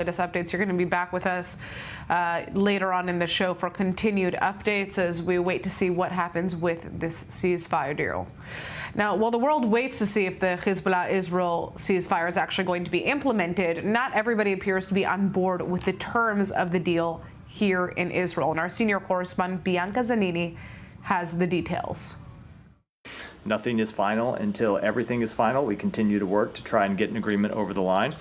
Latest updates. You're going to be back with us later on in the show for continued updates as we wait to see what happens with this ceasefire deal. Now, while the world waits to see if the Hezbollah-Israel ceasefire is actually going to be implemented, not everybody appears to be on board with the terms of the deal here in Israel. And our senior correspondent, Bianca Zanini, has the details. Nothing is final until everything is final. We continue to work to try and get an agreement over the line.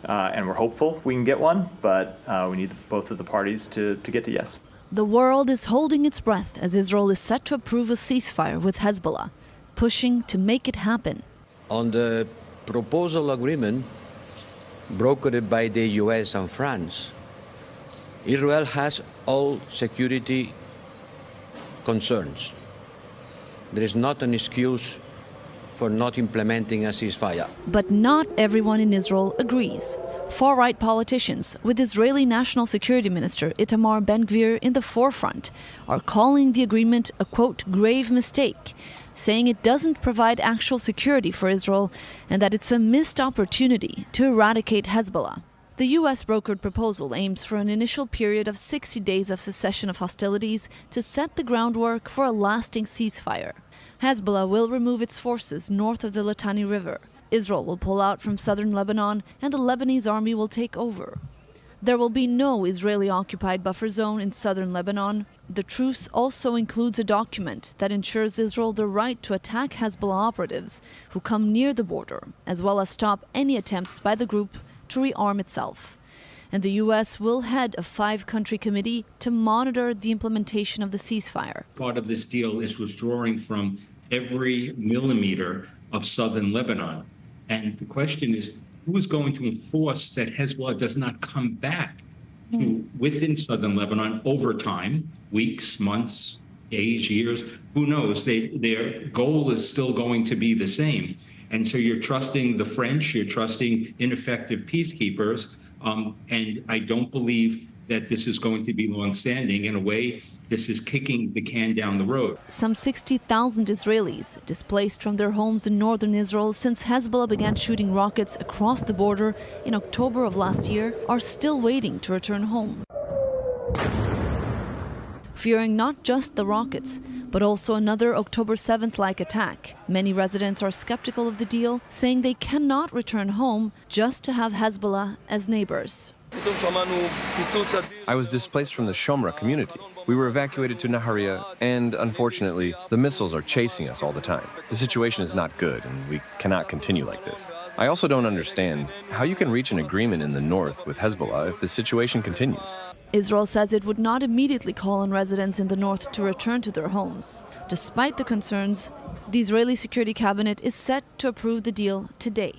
And we're hopeful we can get one, but we need both of the parties to get to yes. The world is holding its breath as Israel is set to approve a ceasefire with Hezbollah, pushing to make it happen. On the proposal agreement brokered by the US and France, Israel has all security concerns. There is not an excuse for not implementing a ceasefire. But not everyone in Israel agrees. Far-right politicians, with Israeli National Security Minister Itamar Ben-Gvir in the forefront, are calling the agreement a, quote, grave mistake, saying it doesn't provide actual security for Israel and that it's a missed opportunity to eradicate Hezbollah. The US-brokered proposal aims for an initial period of 60 days of cessation of hostilities to set the groundwork for a lasting ceasefire. Hezbollah will remove its forces north of the Litani River. Israel will pull out from southern Lebanon, and the Lebanese army will take over. There will be no Israeli-occupied buffer zone in southern Lebanon. The truce also includes a document that ensures Israel the right to attack Hezbollah operatives who come near the border, as well as stop any attempts by the group to rearm itself. And the U.S. will head a 5-country committee to monitor the implementation of the ceasefire. Part of this deal is withdrawing from every millimeter of southern Lebanon. And the question is, who is going to enforce that Hezbollah does not come back to within southern Lebanon over time, weeks, months, days, years, who knows? Their goal is still going to be the same. And so you're trusting the French, you're trusting ineffective peacekeepers, and I don't believe that this is going to be long-standing. In a way, this is kicking the can down the road. Some 60,000 Israelis, displaced from their homes in northern Israel since Hezbollah began shooting rockets across the border in October of last year, are still waiting to return home. Fearing not just the rockets, but also another October 7th-like attack. Many residents are skeptical of the deal, saying they cannot return home just to have Hezbollah as neighbors. I was displaced from the Shomra community. We were evacuated to Nahariya, and unfortunately, the missiles are chasing us all the time. The situation is not good, and we cannot continue like this. I also don't understand how you can reach an agreement in the north with Hezbollah if the situation continues. Israel says it would not immediately call on residents in the north to return to their homes. Despite the concerns, the Israeli Security Cabinet is set to approve the deal today.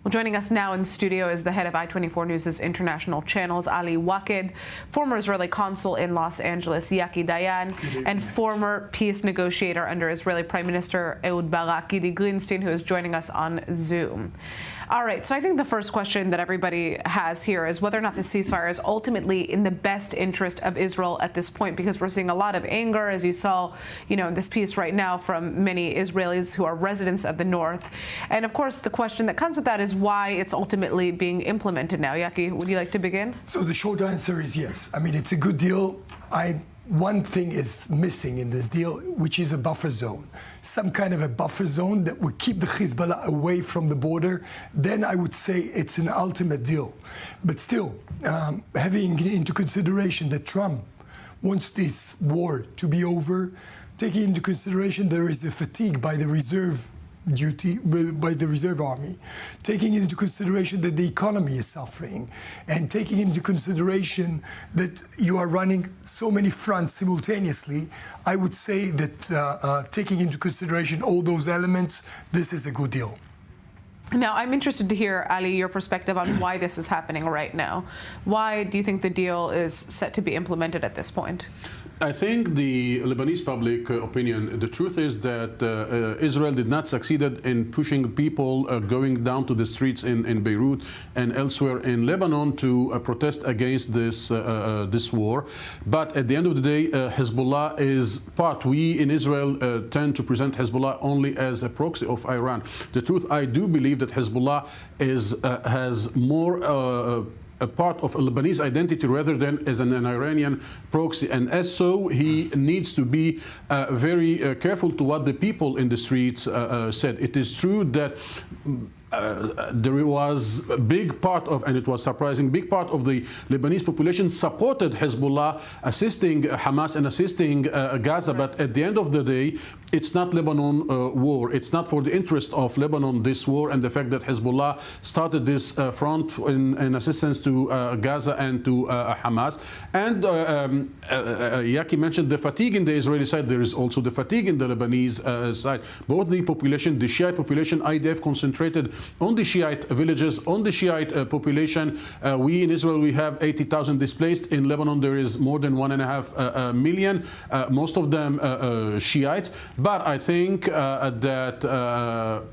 Well, joining us now in the studio is the head of I-24 News' international channels, Ali Waked, former Israeli consul in Los Angeles, Yaki Dayan, and former peace negotiator under Israeli Prime Minister Ehud Barak, Gidi Greenstein, who is joining us on Zoom. All right, so I think the first question that everybody has here is whether or not the ceasefire is ultimately in the best interest of Israel at this point, because we're seeing a lot of anger, as you saw, in this piece right now from many Israelis who are residents of the north. And of course, the question that comes with that is why it's ultimately being implemented now. Yaki, would you like to begin? So the short answer is yes. I mean, it's a good deal. One thing is missing in this deal, which is a buffer zone. Some kind of a buffer zone that would keep the Hezbollah away from the border. Then I would say it's an ultimate deal. But still, having into consideration that Trump wants this war to be over, taking into consideration there is a fatigue by the reserve army, taking into consideration that the economy is suffering, and taking into consideration that you are running so many fronts simultaneously, I would say that taking into consideration all those elements, this is a good deal. Now, I'm interested to hear, Ali, your perspective on why this is happening right now. Why do you think the deal is set to be implemented at this point? I think the Lebanese public opinion, the truth is that Israel did not succeed in pushing people going down to the streets in Beirut and elsewhere in Lebanon to protest against this war. But at the end of the day, Hezbollah is part. We in Israel tend to present Hezbollah only as a proxy of Iran. The truth, I do believe that Hezbollah has more a part of a Lebanese identity rather than as an Iranian proxy. And as so, he needs to be very careful to what the people in the streets said. It is true that there was a big part of, and it was surprising, big part of the Lebanese population supported Hezbollah assisting Hamas and assisting Gaza. But at the end of the day, it's not Lebanon war. It's not for the interest of Lebanon, this war, and the fact that Hezbollah started this front in assistance to Gaza and to Hamas. And Yaki mentioned the fatigue in the Israeli side. There is also the fatigue in the Lebanese side. Both the population, the Shiite population, IDF concentrated on the Shiite villages, on the Shiite population. We in Israel, we have 80,000 displaced. In Lebanon, there is more than 1.5 million, most of them Shiites. But I think that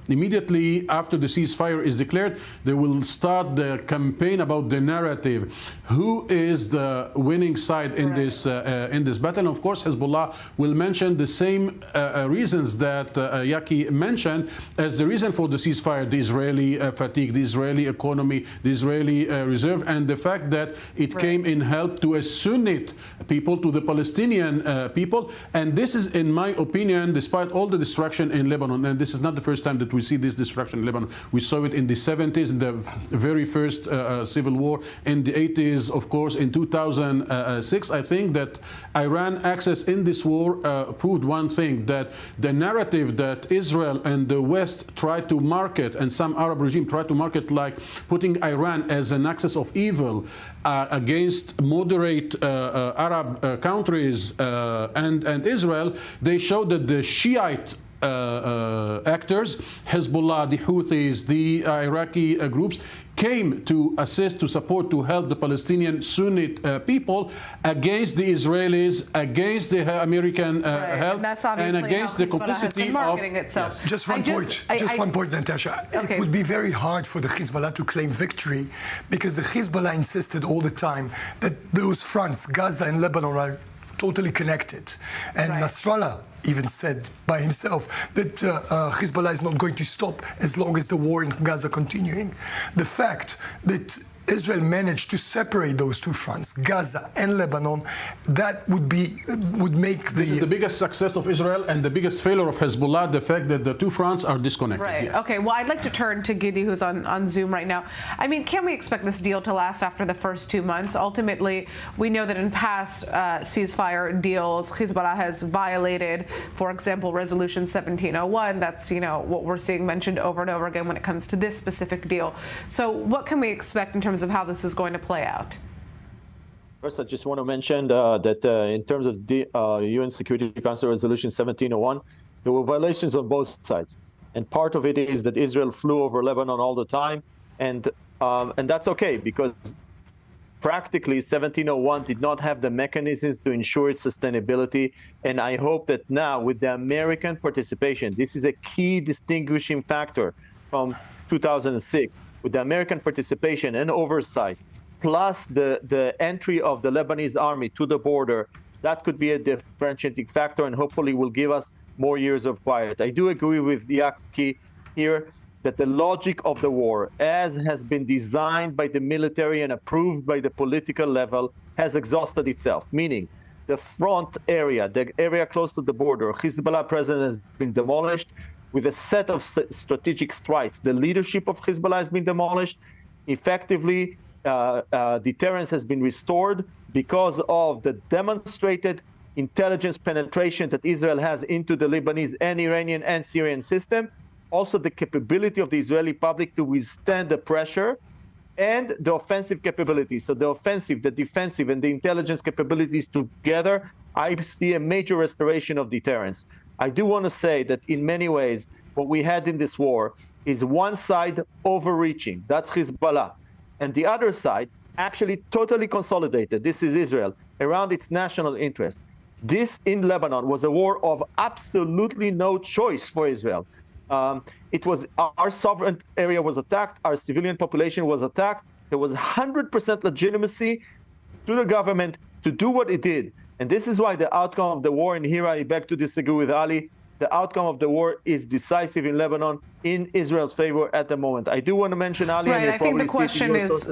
immediately after the ceasefire is declared, they will start the campaign about the narrative. Who is the winning side in this battle? And of course, Hezbollah will mention the same reasons that Yaki mentioned as the reason for the ceasefire: the Israeli fatigue, the Israeli economy, the Israeli reserve, and the fact that it came in help to a Sunnite people, to the Palestinian people. And this is, in my opinion, despite all the destruction in Lebanon, and this is not the first time that we see this destruction in Lebanon. We saw it in the 70s, in the very first civil war, in the 80s, of course, in 2006. I think that Iran access in this war proved one thing, that the narrative that Israel and the West tried to market, and some Arab regime tried to market, like putting Iran as an axis of evil against moderate Arab countries and Israel, they showed that the Shiite actors, Hezbollah, the Houthis, the Iraqi groups, came to assist, to support, to help the Palestinian Sunnite people against the Israelis, against the American help, and against the complicity of itself. Yes. Just one point, Natasha. Okay. It would be very hard for the Hezbollah to claim victory, because the Hezbollah insisted all the time that those fronts, Gaza and Lebanon, are totally connected. And Nasrallah even said by himself that Hezbollah is not going to stop as long as the war in Gaza continuing. The fact that Israel managed to separate those two fronts, Gaza and Lebanon, that would make This is the biggest success of Israel and the biggest failure of Hezbollah, the fact that the two fronts are disconnected. Right. Yes. Okay. Well, I'd like to turn to Gidi, who's on Zoom right now. I mean, can we expect this deal to last after the first 2 months? Ultimately, we know that in past ceasefire deals, Hezbollah has violated, for example, Resolution 1701. That's, what we're seeing mentioned over and over again when it comes to this specific deal. So what can we expect in terms of how this is going to play out? First, I just want to mention that in terms of the UN Security Council Resolution 1701, there were violations on both sides. And part of it is that Israel flew over Lebanon all the time. And that's okay, because practically 1701 did not have the mechanisms to ensure its sustainability. And I hope that now, with the American participation, this is a key distinguishing factor from 2006, with the American participation and oversight, plus the entry of the Lebanese army to the border, that could be a differentiating factor and hopefully will give us more years of quiet. I do agree with Yaki here that the logic of the war, as has been designed by the military and approved by the political level, has exhausted itself, meaning the front area, the area close to the border, Hezbollah presence has been demolished, with a set of strategic threats. The leadership of Hezbollah has been demolished. Effectively, deterrence has been restored because of the demonstrated intelligence penetration that Israel has into the Lebanese and Iranian and Syrian system. Also, the capability of the Israeli public to withstand the pressure, and the offensive capabilities. So the offensive, the defensive, and the intelligence capabilities together, I see a major restoration of deterrence. I do want to say that in many ways, what we had in this war is one side overreaching, that's Hezbollah, and the other side actually totally consolidated, this is Israel, around its national interest. this in Lebanon was a war of absolutely no choice for Israel. It was our sovereign area was attacked, our civilian population was attacked. There was 100% legitimacy to the government to do what it did. And this is why the outcome of the war, and here I beg to disagree with Ali, the outcome of the war is decisive in Lebanon in Israel's favor at the moment. I do want to mention, Ali, right, and I think the question is,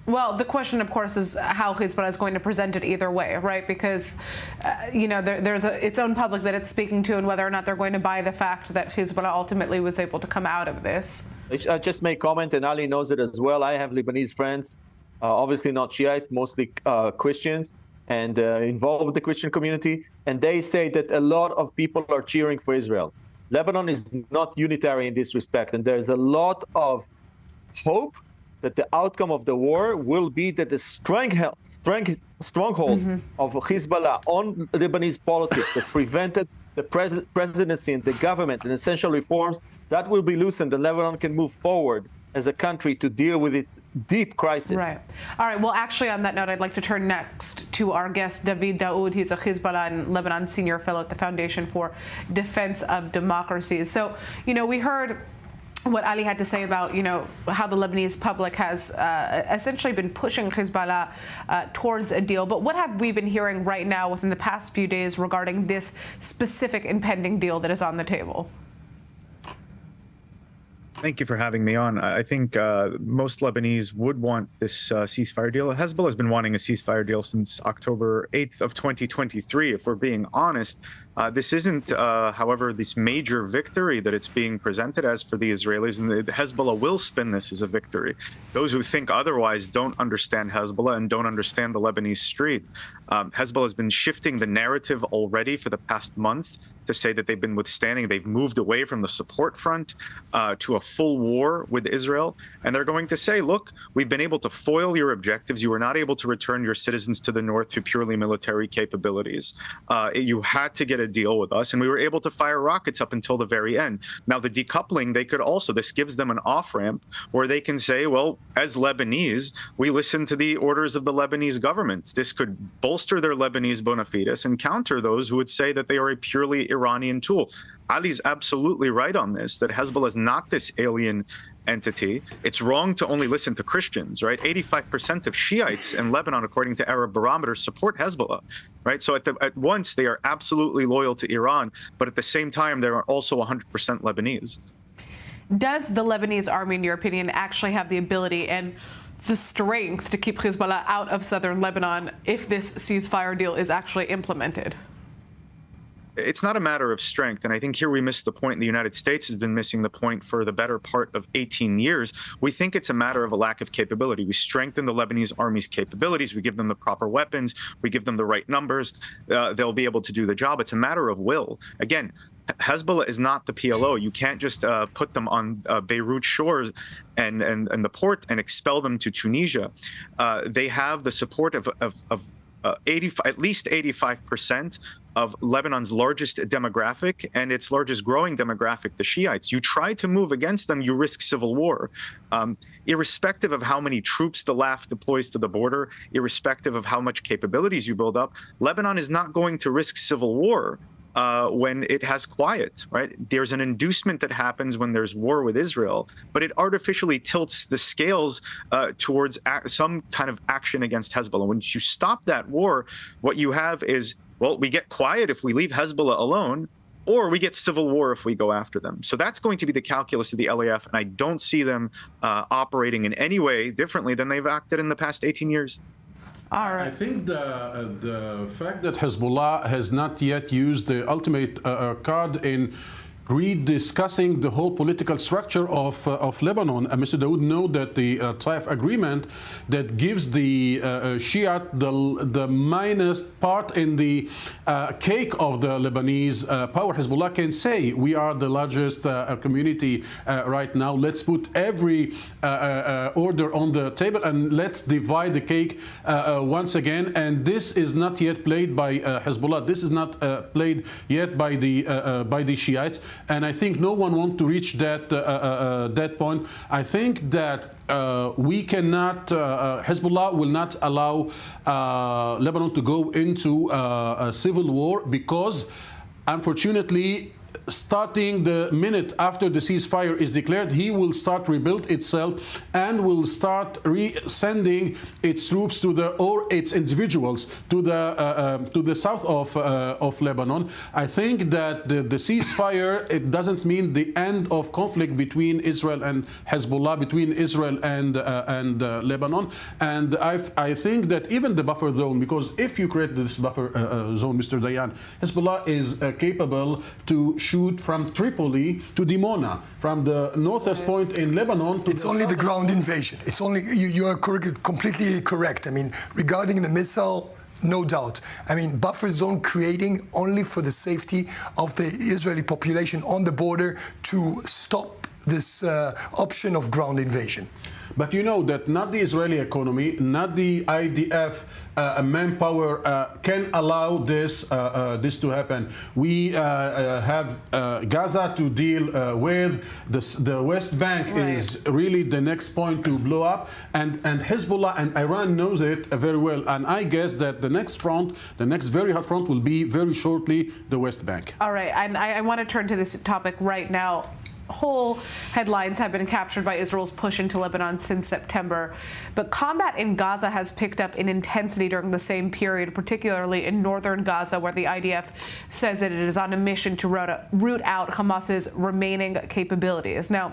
well, the question, of course, is how Hezbollah is going to present it either way, right? Because, you know, there's its own public that it's speaking to, and whether or not they're going to buy the fact that Hezbollah ultimately was able to come out of this. I just make comment, and Ali knows it as well. I have Lebanese friends, obviously not Shiite, mostly Christians, and involved with the Christian community, and they say that a lot of people are cheering for Israel. Lebanon is not unitary in this respect, and there's a lot of hope that the outcome of the war will be that the stronghold of Hezbollah on Lebanese politics that prevented the presidency and the government and essential reforms, that will be loosened, and Lebanon can move forward as a country to deal with its deep crisis. Right. All right. Well, actually, on that note, I'd like to turn next to our guest, David Daoud. He's a Hezbollah and Lebanon senior fellow at the Foundation for Defense of Democracy. So, you know, we heard what Ali had to say about, you know, how the Lebanese public has essentially been pushing Hezbollah towards a deal. But what have we been hearing right now within the past few days regarding this specific impending deal that is on the table? Thank you for having me on. I think most Lebanese would want this ceasefire deal. Hezbollah has been wanting a ceasefire deal since October 8th of 2023, if we're being honest. This isn't, however, this major victory that it's being presented as for the Israelis, and the Hezbollah will spin this as a victory. Those who think otherwise don't understand Hezbollah and don't understand the Lebanese street. Hezbollah has been shifting the narrative already for the past month to say that they've been withstanding. They've moved away from the support front to a full war with Israel. And they're going to say, look, we've been able to foil your objectives. You were not able to return your citizens to the north through purely military capabilities. You had to get a deal with us, and we were able to fire rockets up until the very end. Now, the decoupling, they could also, this gives them an off-ramp where they can say, well, as Lebanese, we listen to the orders of the Lebanese government. This could bolster their Lebanese bona fides and counter those who would say that they are a purely Iranian tool. Ali's absolutely right on this, that Hezbollah is not this alien entity. It's wrong to only listen to Christians, right? 85% of Shiites in Lebanon, according to Arab Barometer, support Hezbollah, right? So at once they are absolutely loyal to Iran, but at the same time, they are also 100% Lebanese. Does the Lebanese army, in your opinion, actually have the ability and the strength to keep Hezbollah out of southern Lebanon if this ceasefire deal is actually implemented? It's not a matter of strength, and I think here we missed the point. The United States has been missing the point for the better part of 18 years. We think it's a matter of a lack of capability. We strengthen the Lebanese army's capabilities. We give them the proper weapons. We give them the right numbers. They'll be able to do the job. It's a matter of will. Again, Hezbollah is not the PLO. You can't just put them on Beirut shores and the port and expel them to Tunisia. They have the support of at least 85% of Lebanon's largest demographic and its largest growing demographic, the Shiites. You try to move against them, you risk civil war. Irrespective of how many troops the LAF deploys to the border, irrespective of how much capabilities you build up, Lebanon is not going to risk civil war when it has quiet, right? There's an inducement that happens when there's war with Israel, but it artificially tilts the scales towards some kind of action against Hezbollah. Once you stop that war, what you have is, well, we get quiet if we leave Hezbollah alone, or we get civil war if we go after them. So that's going to be the calculus of the LAF, and I don't see them operating in any way differently than they've acted in the past 18 years. All right. I think the fact that Hezbollah has not yet used the ultimate card in rediscussing the whole political structure of Lebanon. Mr. Daoud know that the Taif agreement that gives the Shiite the minus part in the cake of the Lebanese power. Hezbollah can say, we are the largest community right now. Let's put every order on the table and let's divide the cake once again. And this is not yet played by Hezbollah. This is not played yet by the Shiites. and I think no one wants to reach that point. I think that we cannot, Hezbollah will not allow Lebanon to go into a civil war, because unfortunately, starting the minute after the ceasefire is declared, he will start rebuild itself and will start sending its troops to or its individuals to the south of Lebanon. I think that the ceasefire, it doesn't mean the end of conflict between Israel and Hezbollah, between Israel and Lebanon. And I think that even the buffer zone, because if you create this buffer zone, Mr. Dayan, Hezbollah is capable to shoot from Tripoli to Dimona, from the northest point in Lebanon to it's only the ground invasion. It's only, you are completely correct. I mean, regarding the missile, no doubt. I mean, buffer zone creating only for the safety of the Israeli population on the border to stop this option of ground invasion. But you know that not the Israeli economy, not the IDF manpower can allow this to happen. We have Gaza to deal with. The West Bank is really the next point to blow up, and Hezbollah and Iran knows it very well. And I guess that the next front, the next very hot front, will be very shortly the West Bank. All right, and I want to turn to this topic right now. Whole headlines have been captured by Israel's push into Lebanon since September, but combat in Gaza has picked up in intensity during the same period, particularly in northern Gaza, where the IDF says that it is on a mission to root out Hamas's remaining capabilities. Now,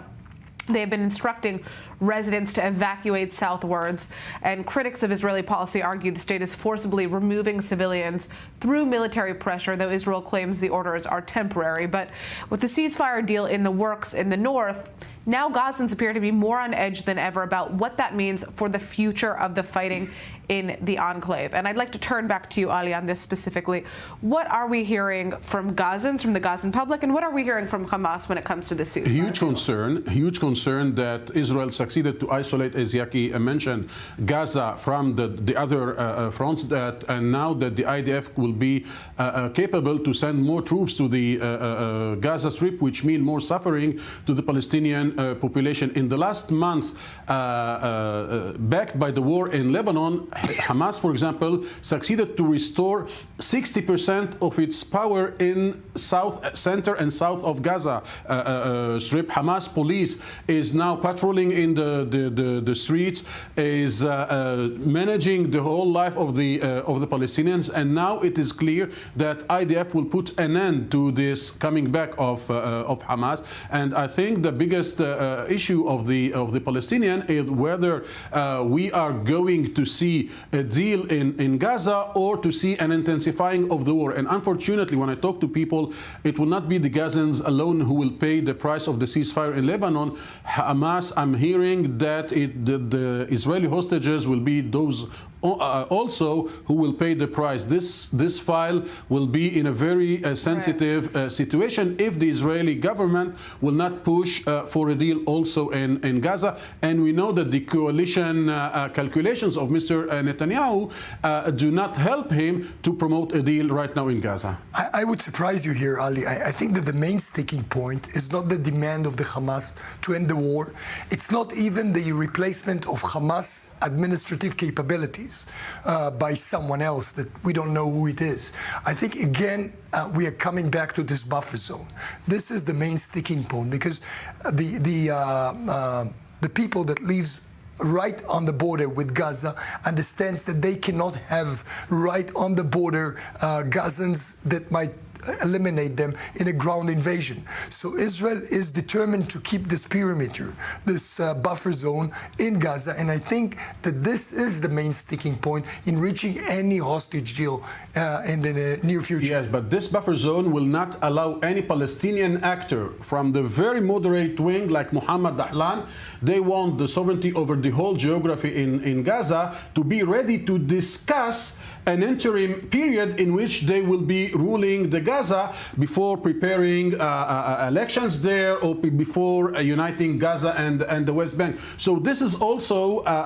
they have been instructing residents to evacuate southwards, and critics of Israeli policy argue the state is forcibly removing civilians through military pressure, though Israel claims the orders are temporary. But with the ceasefire deal in the works in the north, now Gazans appear to be more on edge than ever about what that means for the future of the fighting in the enclave. And I'd like to turn back to you, Ali, on this specifically. What are we hearing from Gazans, from the Gazan public, and what are we hearing from Hamas when it comes to this ceasefire? Huge concern that Israel succeeded to isolate, as Yaki mentioned, Gaza from the other fronts, and now that the IDF will be capable to send more troops to the Gaza Strip, which means more suffering to the Palestinian population. In the last month, backed by the war in Lebanon, Hamas, for example, succeeded to restore 60% of its power in center and south of Gaza Strip. Hamas police is now patrolling in the streets, is managing the whole life of the Palestinians, and now it is clear that IDF will put an end to this coming back of Hamas. And I think the biggest issue of the Palestinian is whether we are going to see a deal in Gaza or to see an intensifying of the war. And unfortunately, when I talk to people, it will not be the Gazans alone who will pay the price of the ceasefire in Lebanon. Hamas, I'm hearing that the Israeli hostages will be those also who will pay the price. This file will be in a very sensitive situation if the Israeli government will not push for a deal also in Gaza. And we know that the coalition calculations of Mr. Netanyahu do not help him to promote a deal right now in Gaza. I would surprise you here, Ali. I think that the main sticking point is not the demand of the Hamas to end the war. It's not even the replacement of Hamas administrative capabilities by someone else that we don't know who it is. I think, again, we are coming back to this buffer zone. This is the main sticking point, because the people that lives right on the border with Gaza understands that they cannot have right on the border Gazans that might eliminate them in a ground invasion. So Israel is determined to keep this perimeter, this buffer zone in Gaza, and I think that this is the main sticking point in reaching any hostage deal in the near future. Yes, but this buffer zone will not allow any Palestinian actor from the very moderate wing like Mohammed Dahlan. They want the sovereignty over the whole geography in Gaza to be ready to discuss an interim period in which they will be ruling the Gaza before preparing elections there or before uniting Gaza and the West Bank. So this is also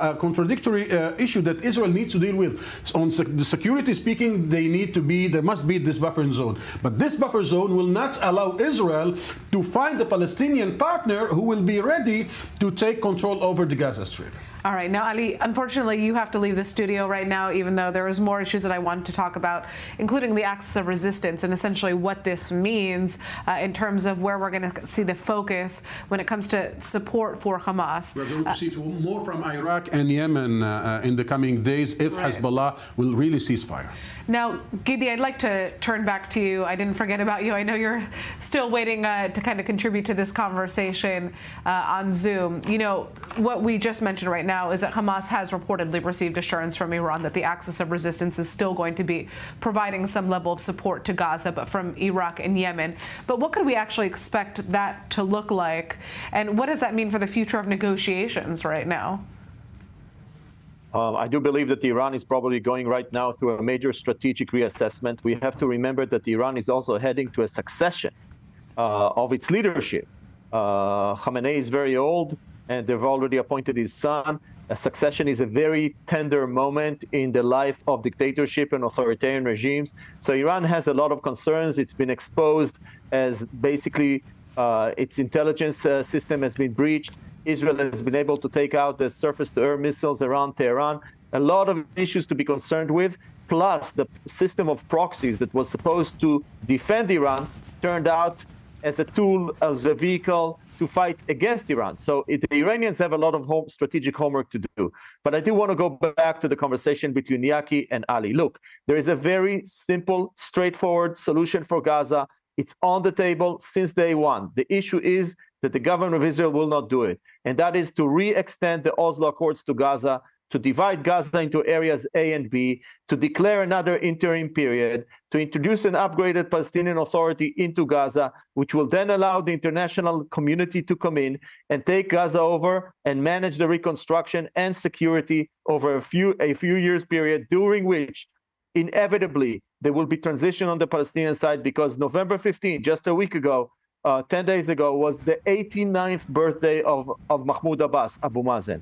a contradictory issue that Israel needs to deal with. On the security speaking, there must be this buffer zone. But this buffer zone will not allow Israel to find a Palestinian partner who will be ready to take control over the Gaza Strip. All right. Now, Ali, unfortunately, you have to leave the studio right now, even though there is more issues that I wanted to talk about, including the axis of resistance and essentially what this means in terms of where we're going to see the focus when it comes to support for Hamas. We're going to see more from Iraq and Yemen in the coming days if Hezbollah will really cease fire. Now, Gidi, I'd like to turn back to you. I didn't forget about you. I know you're still waiting to kind of contribute to this conversation on Zoom. You know, what we just mentioned right now is that Hamas has reportedly received assurance from Iran that the axis of resistance is still going to be providing some level of support to Gaza, but from Iraq and Yemen. But what could we actually expect that to look like? And what does that mean for the future of negotiations right now? I do believe that Iran is probably going right now through a major strategic reassessment. We have to remember that Iran is also heading to a succession of its leadership. Khamenei is very old, and they've already appointed his son. A succession is a very tender moment in the life of dictatorship and authoritarian regimes. So Iran has a lot of concerns. It's been exposed as basically its intelligence system has been breached. Israel has been able to take out the surface-to-air missiles around Tehran. A lot of issues to be concerned with, plus the system of proxies that was supposed to defend Iran turned out as a tool, as a vehicle to fight against Iran. So the Iranians have a lot of strategic homework to do. But I do want to go back to the conversation between Yaki and Ali. Look, there is a very simple, straightforward solution for Gaza. It's on the table since day one. The issue is that the government of Israel will not do it. And that is to re-extend the Oslo Accords to Gaza, to divide Gaza into areas A and B, to declare another interim period, to introduce an upgraded Palestinian Authority into Gaza, which will then allow the international community to come in and take Gaza over and manage the reconstruction and security over a few years period, during which inevitably there will be transition on the Palestinian side, because November 15, just a week ago, 10 days ago, was the 89th birthday of Mahmoud Abbas, Abu Mazen.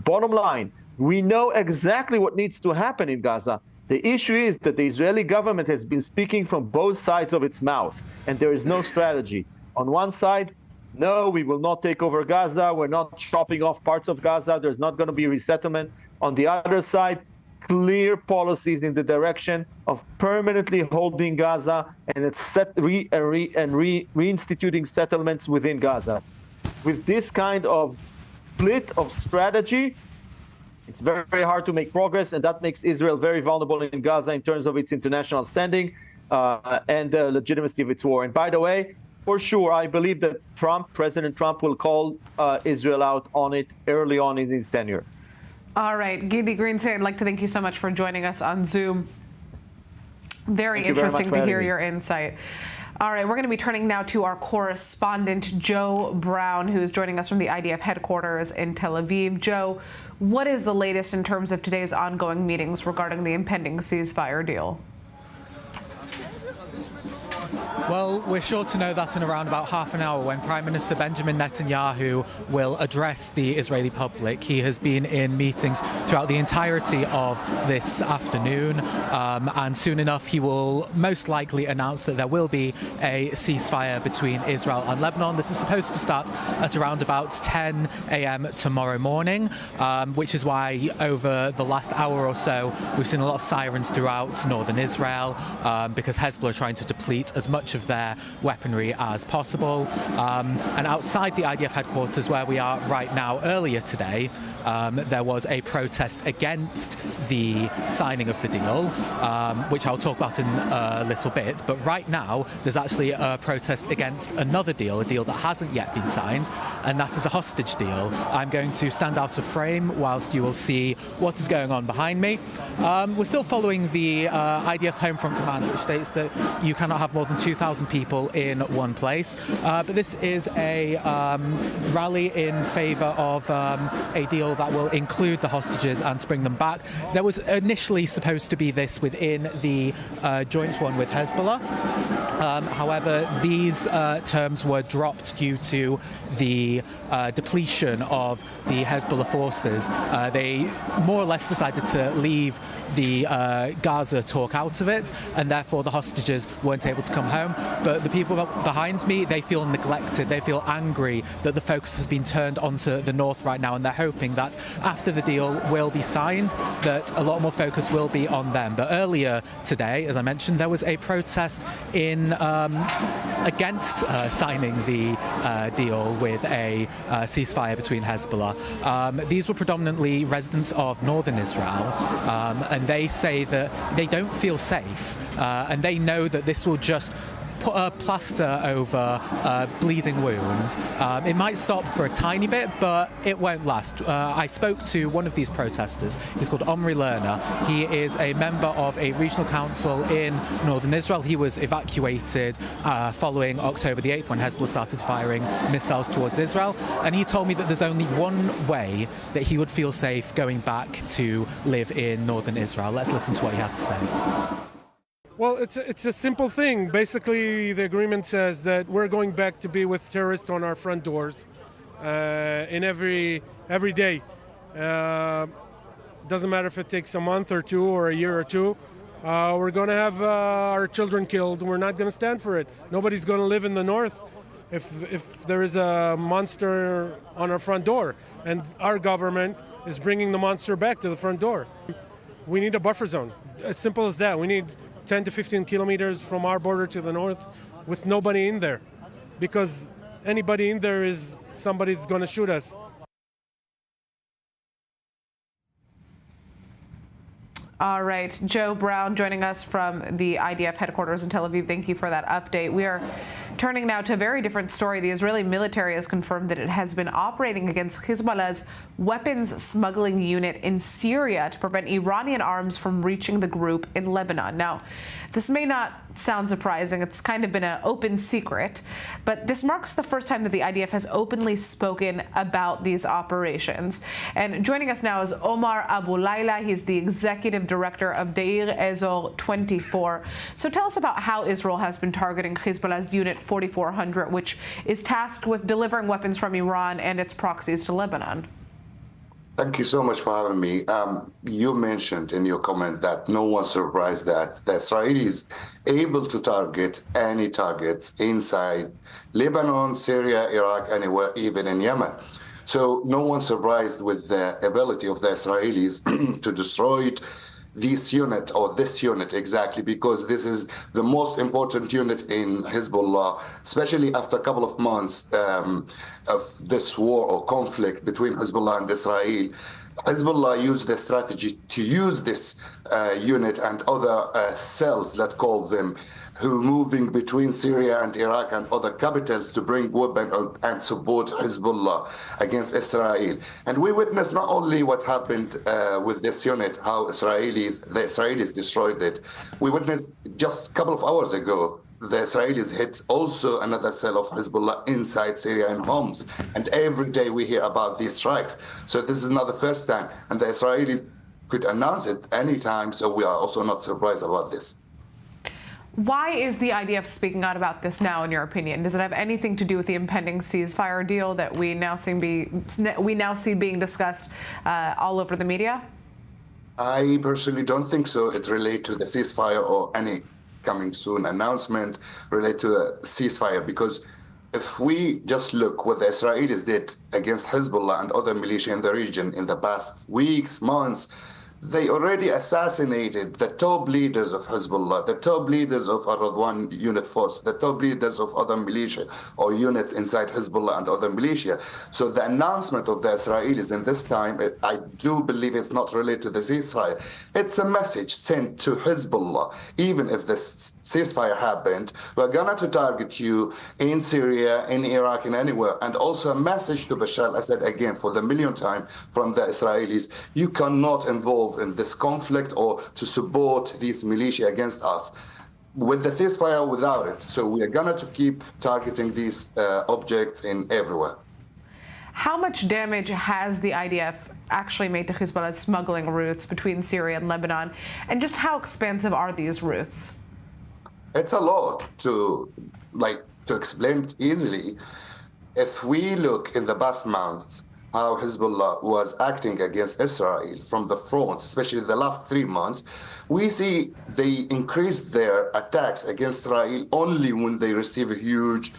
Bottom line, we know exactly what needs to happen in Gaza. The issue is that the Israeli government has been speaking from both sides of its mouth, and there is no strategy. On one side, no, we will not take over Gaza. We're not chopping off parts of Gaza. There's not going to be resettlement. On the other side, clear policies in the direction of permanently holding Gaza and reinstituting settlements within Gaza. With this kind of split of strategy, it's very, very hard to make progress, and that makes Israel very vulnerable in Gaza in terms of its international standing and the legitimacy of its war. And by the way, for sure, I believe that President Trump will call Israel out on it early on in his tenure. All right, Gidi Greenspan, I'd like to thank you so much for joining us on Zoom. Very interesting to hear your insight. All right, we're going to be turning now to our correspondent, Joe Brown, who is joining us from the IDF headquarters in Tel Aviv. Joe, what is the latest in terms of today's ongoing meetings regarding the impending ceasefire deal? Well, we're sure to know that in around about half an hour, when Prime Minister Benjamin Netanyahu will address the Israeli public. He has been in meetings throughout the entirety of this afternoon, and soon enough he will most likely announce that there will be a ceasefire between Israel and Lebanon. This is supposed to start at around about 10 a.m. tomorrow morning, which is why over the last hour or so we've seen a lot of sirens throughout northern Israel, because Hezbollah are trying to deplete as much of their weaponry as possible. And outside the IDF headquarters where we are right now, earlier today, there was a protest against the signing of the deal, which I'll talk about in a little bit. But right now, there's actually a protest against another deal, a deal that hasn't yet been signed, and that is a hostage deal. I'm going to stand out of frame whilst you will see what is going on behind me. We're still following the IDF's Home Front command, which states that you cannot have more than 2,000 2,000 people in one place. But this is a rally in favour of a deal that will include the hostages and to bring them back. There was initially supposed to be this within the joint one with Hezbollah. However, these terms were dropped due to the depletion of the Hezbollah forces. They more or less decided to leave the Gaza talk out of it, and therefore the hostages weren't able to come home. But the people behind me, they feel neglected, they feel angry that the focus has been turned onto the north right now, and they're hoping that after the deal will be signed, that a lot more focus will be on them. But earlier today, as I mentioned, there was a protest in against signing the deal with a ceasefire between Hezbollah. These were predominantly residents of northern Israel, and they say that they don't feel safe, and they know that this will just put a plaster over a bleeding wound. It might stop for a tiny bit, but it won't last. I spoke to one of these protesters. He's called Omri Lerner. He is a member of a regional council in northern Israel. He was evacuated following October the 8th when Hezbollah started firing missiles towards Israel. And he told me that there's only one way that he would feel safe going back to live in northern Israel. Let's listen to what he had to say. Well, it's a simple thing. Basically, the agreement says that we're going back to be with terrorists on our front doors in every day. Doesn't matter if it takes a month or two or a year or two. We're going to have our children killed. We're not going to stand for it. Nobody's going to live in the north if there is a monster on our front door. And our government is bringing the monster back to the front door. We need a buffer zone. As simple as that. We need 10 to 15 kilometers from our border to the north with nobody in there, because anybody in there is somebody that's going to shoot us. All right, Joe Brown joining us from the IDF headquarters in Tel Aviv. Thank you for that update. We are turning now to a very different story. The Israeli military has confirmed that it has been operating against Hezbollah's weapons smuggling unit in Syria to prevent Iranian arms from reaching the group in Lebanon. Now, this may not sound surprising. It's kind of been an open secret, but this marks the first time that the IDF has openly spoken about these operations. And joining us now is Omar Abu Layla. He's the executive director of Deir Ezor 24. So tell us about how Israel has been targeting Hezbollah's Unit 4400, which is tasked with delivering weapons from Iran and its proxies to Lebanon. Thank you so much for having me. You mentioned in your comment that no one's surprised that the Israelis able to target any targets inside Lebanon, Syria, Iraq, anywhere, even in Yemen. So no one's surprised with the ability of the Israelis to destroy this unit exactly, because this is the most important unit in Hezbollah, especially after a couple of months of this war or conflict between Hezbollah and Israel. Hezbollah used the strategy to use this unit and other cells, let's call them, who moving between Syria and Iraq and other capitals to bring weapons and support Hezbollah against Israel. And we witnessed not only what happened with this unit, how the Israelis destroyed it. We witnessed just a couple of hours ago, the Israelis hit also another cell of Hezbollah inside Syria and Homs. And every day we hear about these strikes. So this is not the first time. And the Israelis could announce it anytime, so we are also not surprised about this. Why is the IDF speaking out about this now, in your opinion? Does it have anything to do with the impending ceasefire deal that we now see being discussed all over the media? I personally don't think so. It relates to the ceasefire or any coming soon announcement related to a ceasefire, because if we just look what the Israelis did against Hezbollah and other militia in the region in the past weeks, months, they already assassinated the top leaders of Hezbollah, the top leaders of Radwan unit force, the top leaders of other militia or units inside Hezbollah and other militia. So the announcement of the Israelis in this time, I do believe it's not related to the ceasefire. It's a message sent to Hezbollah. Even if the ceasefire happened, we're going to target you in Syria, in Iraq, and anywhere. And also a message to Bashar al-Assad, again, for the millionth time from the Israelis, you cannot involve in this conflict or to support these militia against us. with the ceasefire, without it. So we are going to keep targeting these objects in everywhere. How much damage has the IDF actually made to Hezbollah's smuggling routes between Syria and Lebanon? And just how expansive are these routes? It's a lot to explain it easily. If we look in the past months, how Hezbollah was acting against Israel from the front, especially the last 3 months, we see they increased their attacks against Israel only when they receive huge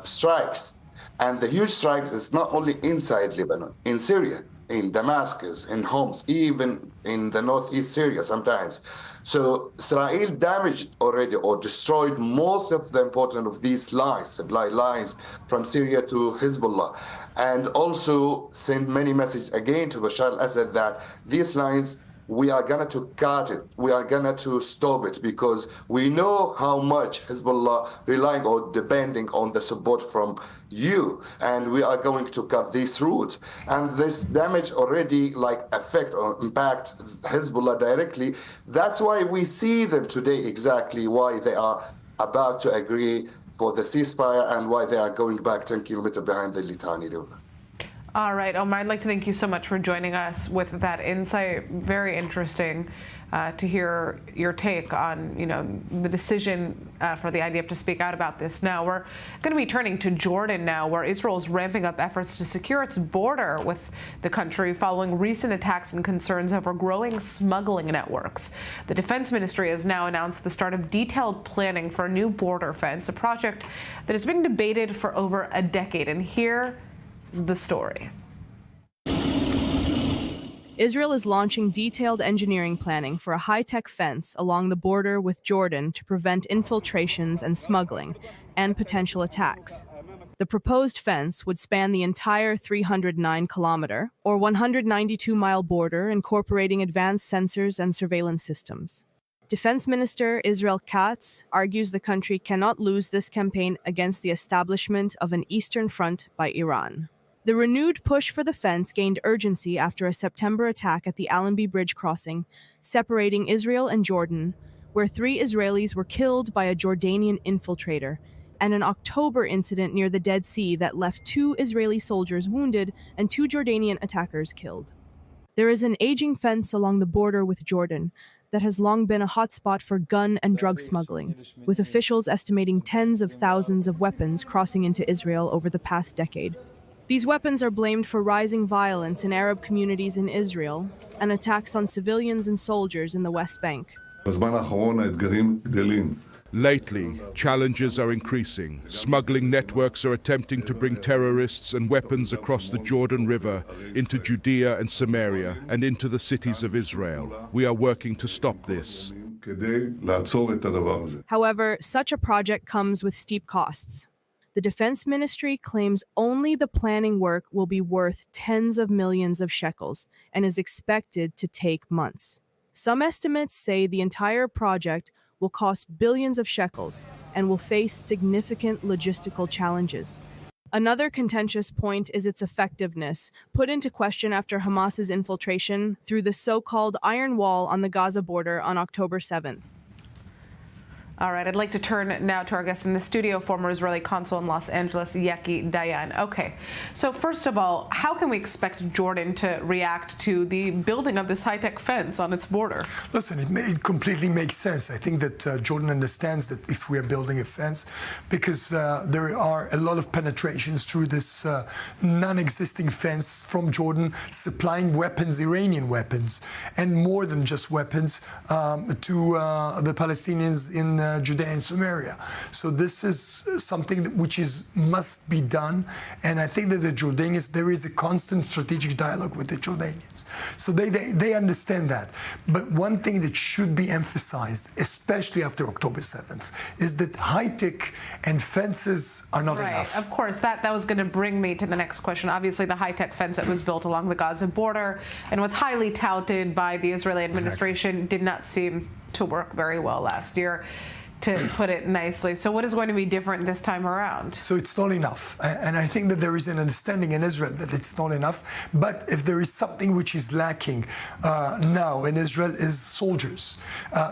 strikes. And the huge strikes is not only inside Lebanon, in Syria, in Damascus, in Homs, even in the northeast Syria sometimes. So Israel damaged already or destroyed most of the important of these lines, supply lines from Syria to Hezbollah, and also sent many messages again to Bashar al-Assad that these lines, we are going to cut it. We are going to stop it because we know how much Hezbollah relying or depending on the support from you, and we are going to cut this route. And this damage already affect or impact Hezbollah directly. That's why we see them today exactly why they are about to agree for the ceasefire and why they are going back 10 kilometers behind the Litani river. All right, Omar, I'd like to thank you so much for joining us with that insight. Very interesting to hear your take on, the decision for the IDF to speak out about this. Now, we're going to be turning to Jordan now, where Israel is ramping up efforts to secure its border with the country following recent attacks and concerns over growing smuggling networks. The Defense Ministry has now announced the start of detailed planning for a new border fence, a project that has been debated for over a decade. And here the story. Israel is launching detailed engineering planning for a high-tech fence along the border with Jordan to prevent infiltrations and smuggling and potential attacks. The proposed fence would span the entire 309-kilometer or 192-mile border, incorporating advanced sensors and surveillance systems. Defense Minister Israel Katz argues the country cannot lose this campaign against the establishment of an Eastern Front by Iran. The renewed push for the fence gained urgency after a September attack at the Allenby Bridge crossing, separating Israel and Jordan, where 3 Israelis were killed by a Jordanian infiltrator, and an October incident near the Dead Sea that left 2 Israeli soldiers wounded and 2 Jordanian attackers killed. There is an aging fence along the border with Jordan that has long been a hotspot for gun and drug smuggling, with officials estimating tens of thousands of weapons crossing into Israel over the past decade. These weapons are blamed for rising violence in Arab communities in Israel and attacks on civilians and soldiers in the West Bank. Lately, challenges are increasing. Smuggling networks are attempting to bring terrorists and weapons across the Jordan River into Judea and Samaria and into the cities of Israel. We are working to stop this. However, such a project comes with steep costs. The Defense Ministry claims only the planning work will be worth tens of millions of shekels and is expected to take months. Some estimates say the entire project will cost billions of shekels and will face significant logistical challenges. Another contentious point is its effectiveness, put into question after Hamas's infiltration through the so-called Iron Wall on the Gaza border on October 7th. All right, I'd like to turn now to our guest in the studio, former Israeli consul in Los Angeles, Yaki Dayan. Okay, so first of all, how can we expect Jordan to react to the building of this high-tech fence on its border? Listen, it completely makes sense. I think that Jordan understands that if we are building a fence, because there are a lot of penetrations through this non-existing fence from Jordan, supplying weapons, Iranian weapons, and more than just weapons, to the Palestinians in Judea and Samaria. So this is something which must be done, and I think that the Jordanians, there is a constant strategic dialogue with the Jordanians. So they understand that. But one thing that should be emphasized, especially after October 7th, is that high-tech and fences are not enough. Of course, that was going to bring me to the next question. Obviously, the high-tech fence that was built along the Gaza border and was highly touted by the Israeli administration did not seem to work very well last year. to put it nicely. So what is going to be different this time around? So it's not enough. And I think that there is an understanding in Israel that it's not enough. But if there is something which is lacking now in Israel is soldiers.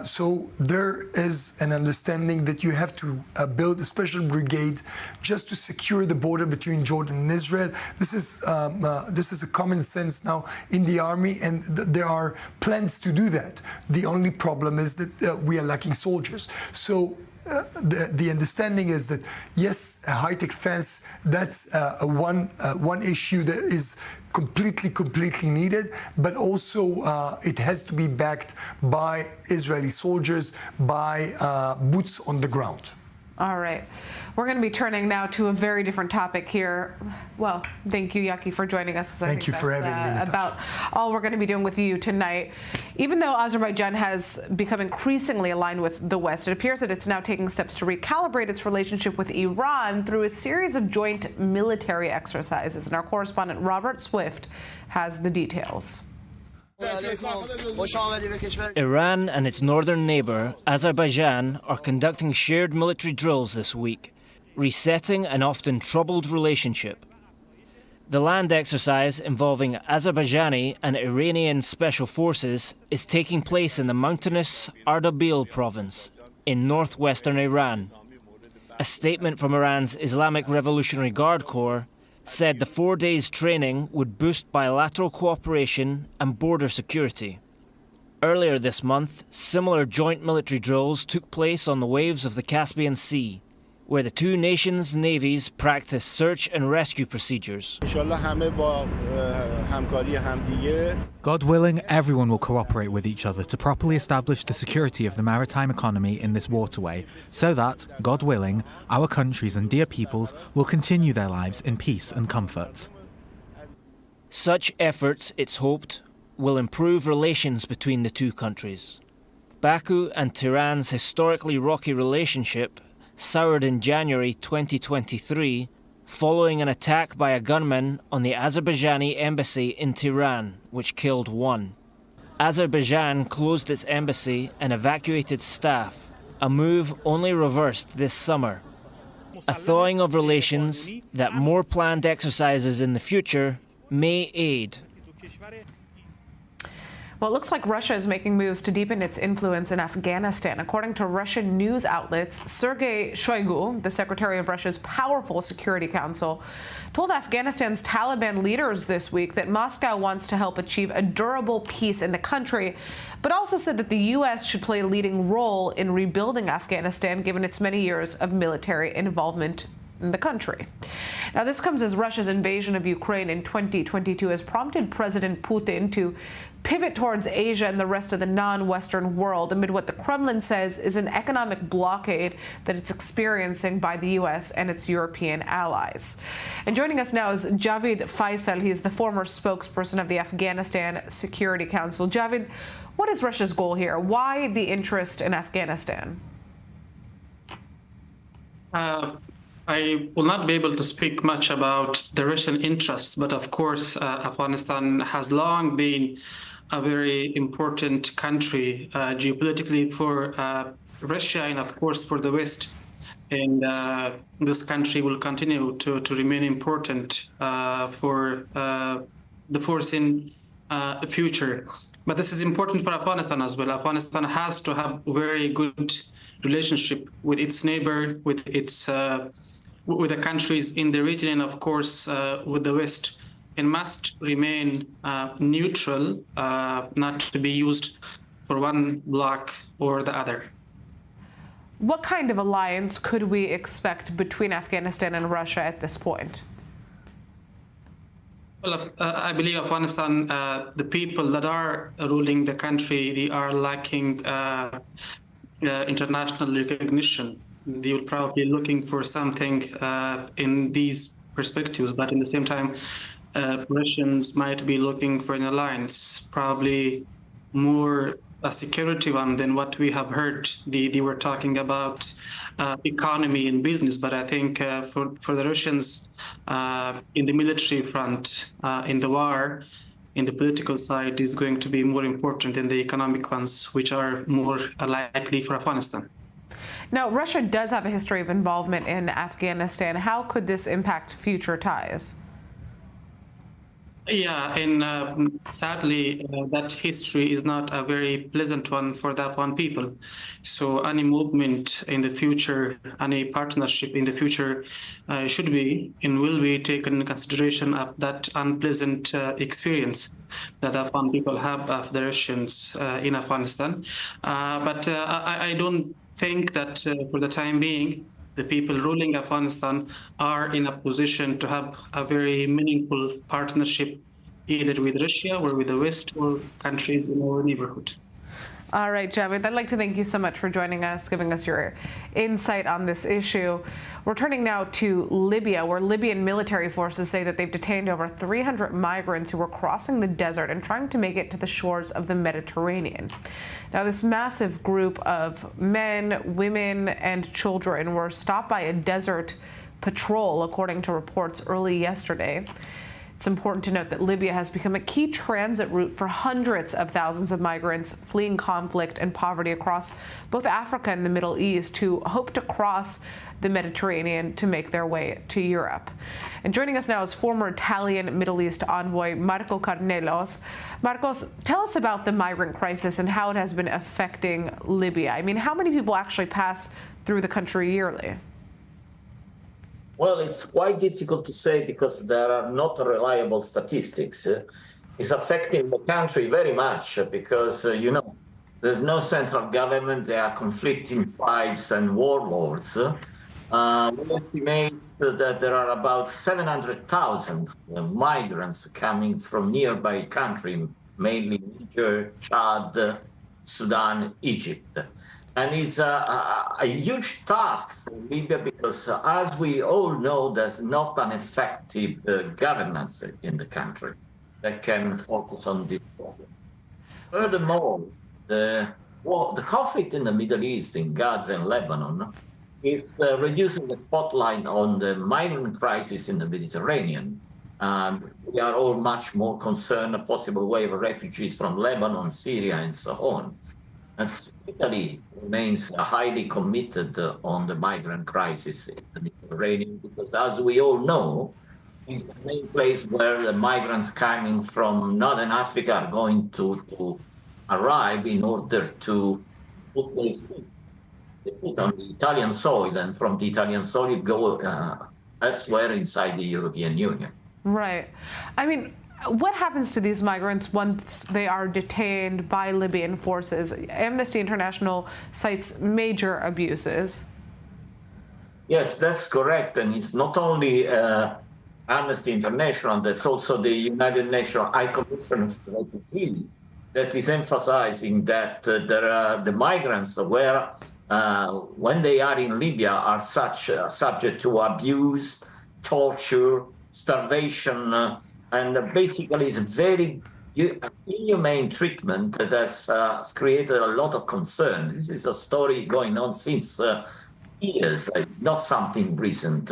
So there is an understanding that you have to build a special brigade just to secure the border between Jordan and Israel. This is a common sense now in the army, and there are plans to do that. The only problem is that we are lacking soldiers. So the understanding is that yes, a high-tech fence, that's one issue that is completely needed, but also it has to be backed by Israeli soldiers, by boots on the ground. All right. We're going to be turning now to a very different topic here. Well, thank you, Yaki, for joining us. Thank you for having me, Natasha. About all we're going to be doing with you tonight. Even though Azerbaijan has become increasingly aligned with the West, it appears that it's now taking steps to recalibrate its relationship with Iran through a series of joint military exercises. And our correspondent, Robert Swift, has the details. Iran and its northern neighbour, Azerbaijan, are conducting shared military drills this week, resetting an often troubled relationship. The land exercise involving Azerbaijani and Iranian special forces is taking place in the mountainous Ardabil province in northwestern Iran. A statement from Iran's Islamic Revolutionary Guard Corps said the 4 days training would boost bilateral cooperation and border security. Earlier this month, similar joint military drills took place on the waves of the Caspian Sea, where the two nations' navies practice search and rescue procedures. God willing, everyone will cooperate with each other to properly establish the security of the maritime economy in this waterway, so that, God willing, our countries and dear peoples will continue their lives in peace and comfort. Such efforts, it's hoped, will improve relations between the two countries. Baku and Tehran's historically rocky relationship soured in January 2023 following an attack by a gunman on the Azerbaijani embassy in Tehran, which killed one. Azerbaijan closed its embassy and evacuated staff, a move only reversed this summer. A thawing of relations that more planned exercises in the future may aid. Well, it looks like Russia is making moves to deepen its influence in Afghanistan. According to Russian news outlets, Sergei Shoigu, the secretary of Russia's powerful Security Council, told Afghanistan's Taliban leaders this week that Moscow wants to help achieve a durable peace in the country, but also said that the U.S. should play a leading role in rebuilding Afghanistan, given its many years of military involvement in the country. Now, this comes as Russia's invasion of Ukraine in 2022 has prompted President Putin to pivot towards Asia and the rest of the non-Western world amid what the Kremlin says is an economic blockade that it's experiencing by the U.S. and its European allies. And joining us now is Javid Faisal. He is the former spokesperson of the Afghanistan Security Council. Javid, what is Russia's goal here? Why the interest in Afghanistan? I will not be able to speak much about the Russian interests, but of course, Afghanistan has long been a very important country geopolitically for Russia and, of course, for the West. And this country will continue to remain important for the foreseen future. But this is important for Afghanistan as well. Afghanistan has to have a very good relationship with its neighbor, with its with the countries in the region, and of course with the West, and must remain neutral, not to be used for one bloc or the other. What kind of alliance could we expect between Afghanistan and Russia at this point? Well, I believe Afghanistan, the people that are ruling the country, they are lacking international recognition. They will probably be looking for something in these perspectives, but in the same time, Russians might be looking for an alliance, probably more a security one than what we have heard. They were talking about economy and business, but I think for the Russians in the military front, in the war, in the political side is going to be more important than the economic ones, which are more likely for Afghanistan. Now, Russia does have a history of involvement in Afghanistan. How could this impact future ties? Yeah, and sadly, that history is not a very pleasant one for the Afghan people. So any movement in the future, any partnership in the future should be and will be taken into consideration of that unpleasant experience that Afghan people have of the Russians in Afghanistan. But I don't think that for the time being, the people ruling Afghanistan are in a position to have a very meaningful partnership either with Russia or with the West or countries in our neighborhood. All right, Javed, I'd like to thank you so much for joining us, giving us your insight on this issue. We're turning now to Libya, where Libyan military forces say that they've detained over 300 migrants who were crossing the desert and trying to make it to the shores of the Mediterranean. Now, this massive group of men, women, and children were stopped by a desert patrol, according to reports early yesterday. It's important to note that Libya has become a key transit route for hundreds of thousands of migrants fleeing conflict and poverty across both Africa and the Middle East who hope to cross the Mediterranean to make their way to Europe. And joining us now is former Italian Middle East envoy Marco Carnelos. Marcos, tell us about the migrant crisis and how it has been affecting Libya. I mean, how many people actually pass through the country yearly? Well, it's quite difficult to say because there are not reliable statistics. It's affecting the country very much because, there's no central government. There are conflicting tribes and warlords. We estimate that there are about 700,000 migrants coming from nearby countries, mainly Niger, Chad, Sudan, Egypt. And it's a huge task for Libya because, as we all know, there's not an effective governance in the country that can focus on this problem. Furthermore, the conflict in the Middle East, in Gaza and Lebanon, is reducing the spotlight on the migrant crisis in the Mediterranean. We are all much more concerned a possible wave of refugees from Lebanon, Syria, and so on. And Italy remains highly committed on the migrant crisis in the Mediterranean because, as we all know, it's the main place where the migrants coming from Northern Africa are going to arrive in order to put their foot on the Italian soil, and from the Italian soil go elsewhere inside the European Union. Right. I mean, what happens to these migrants once they are detained by Libyan forces? Amnesty International cites major abuses. Yes, that's correct. And it's not only Amnesty International, there's also the United Nations High Commissioner for Refugees that is emphasizing that the migrants were, when they are in Libya, are subject to abuse, torture, starvation, and basically it's very inhumane treatment that has created a lot of concern. This is a story going on since years. It's not something recent,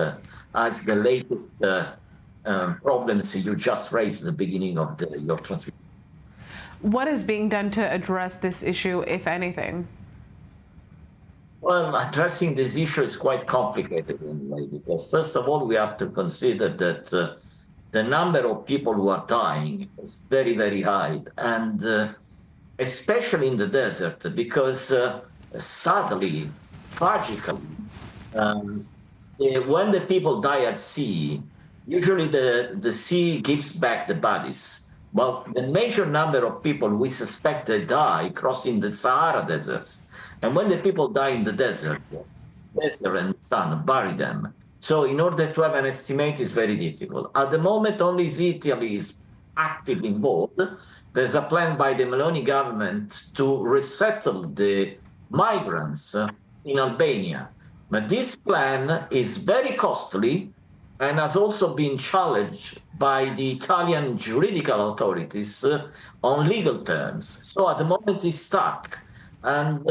as the latest problems you just raised at the beginning of your transmission. What is being done to address this issue, if anything? Well, addressing this issue is quite complicated anyway, because first of all, we have to consider that the number of people who are dying is very, very high, and especially in the desert, because sadly, tragically, when the people die at sea, usually the sea gives back the bodies. Well, the major number of people we suspect they die crossing the Sahara deserts. And when the people die in the desert and sun bury them. So in order to have an estimate, it's very difficult. At the moment, only Italy is actively involved. There's a plan by the Meloni government to resettle the migrants in Albania. But this plan is very costly and has also been challenged by the Italian juridical authorities on legal terms. So at the moment, it's stuck. And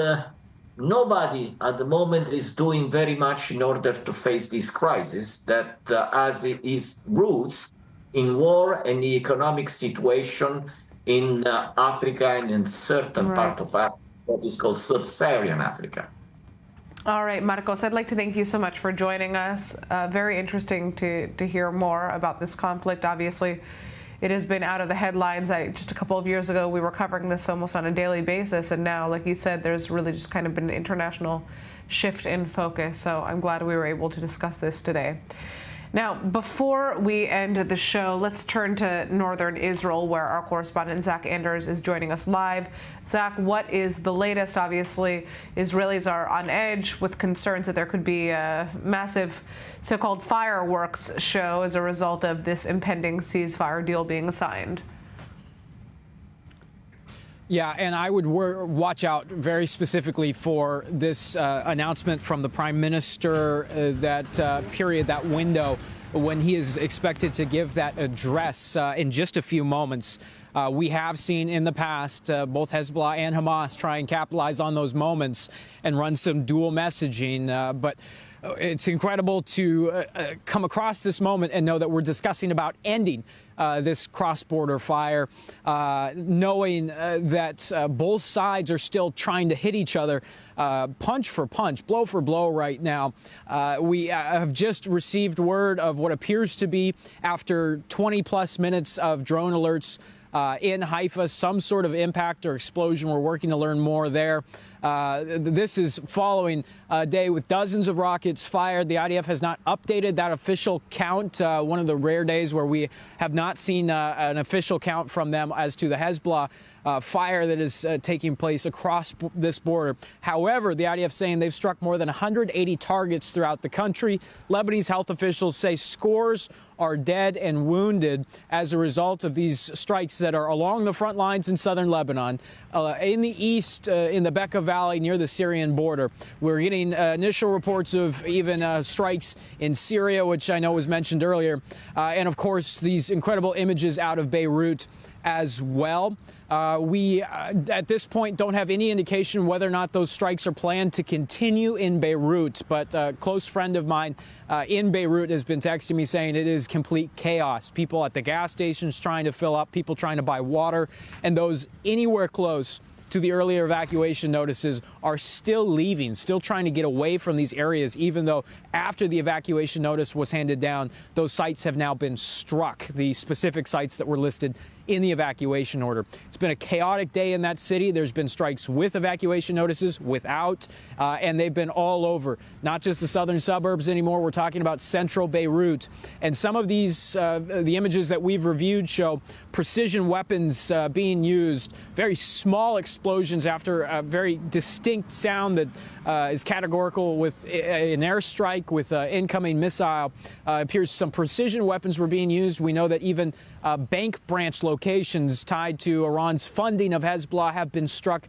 nobody at the moment is doing very much in order to face this crisis that has its roots in war and the economic situation in Africa and in certain part of Africa, what is called sub-Saharan Africa. All right, Marcos, I'd like to thank you so much for joining us. Very interesting to hear more about this conflict. Obviously, it has been out of the headlines. Just a couple of years ago, we were covering this almost on a daily basis. And now, like you said, there's really just kind of been an international shift in focus. So I'm glad we were able to discuss this today. Now, before we end the show, let's turn to northern Israel, where our correspondent Zach Anders is joining us live. Zach, what is the latest? Obviously, Israelis are on edge with concerns that there could be a massive so-called fireworks show as a result of this impending ceasefire deal being signed. Yeah, and I would watch out very specifically for this announcement from the Prime Minister, that window when he is expected to give that address in just a few moments. We have seen in the past both Hezbollah and Hamas try and capitalize on those moments and run some dual messaging, but it's incredible to come across this moment and know that we're discussing about ending this cross-border fire, knowing that both sides are still trying to hit each other punch for punch, blow for blow right now. We have just received word of what appears to be, after 20-plus minutes of drone alerts in Haifa, some sort of impact or explosion. We're working to learn more there. This is following a day with dozens of rockets fired. The IDF has not updated that official count, one of the rare days where we have not seen an official count from them as to the Hezbollah fire that is taking place across this border. However, the IDF saying they've struck more than 180 targets throughout the country. Lebanese health officials say scores are dead and wounded as a result of these strikes that are along the front lines in southern Lebanon. In the east, in the Bekaa Valley near the Syrian border. We're getting initial reports of even strikes in Syria, which I know was mentioned earlier. And of course, these incredible images out of Beirut as well. We, at this point, don't have any indication whether or not those strikes are planned to continue in Beirut. But a close friend of mine in Beirut has been texting me saying it is complete chaos. People at the gas stations trying to fill up, people trying to buy water, and those anywhere close to the earlier evacuation notices are still leaving, still trying to get away from these areas, even though after the evacuation notice was handed down, those sites have now been struck, the specific sites that were listed in the evacuation order. It's been a chaotic day in that city. There's been strikes with evacuation notices, without, and they've been all over, not just the southern suburbs anymore. We're talking about central Beirut. And some of these, the images that we've reviewed show precision weapons being used, very small explosions after a very distinct sound that is categorical with an airstrike with an incoming missile. Appears some precision weapons were being used. We know that even bank branch locations tied to Iran's funding of Hezbollah have been struck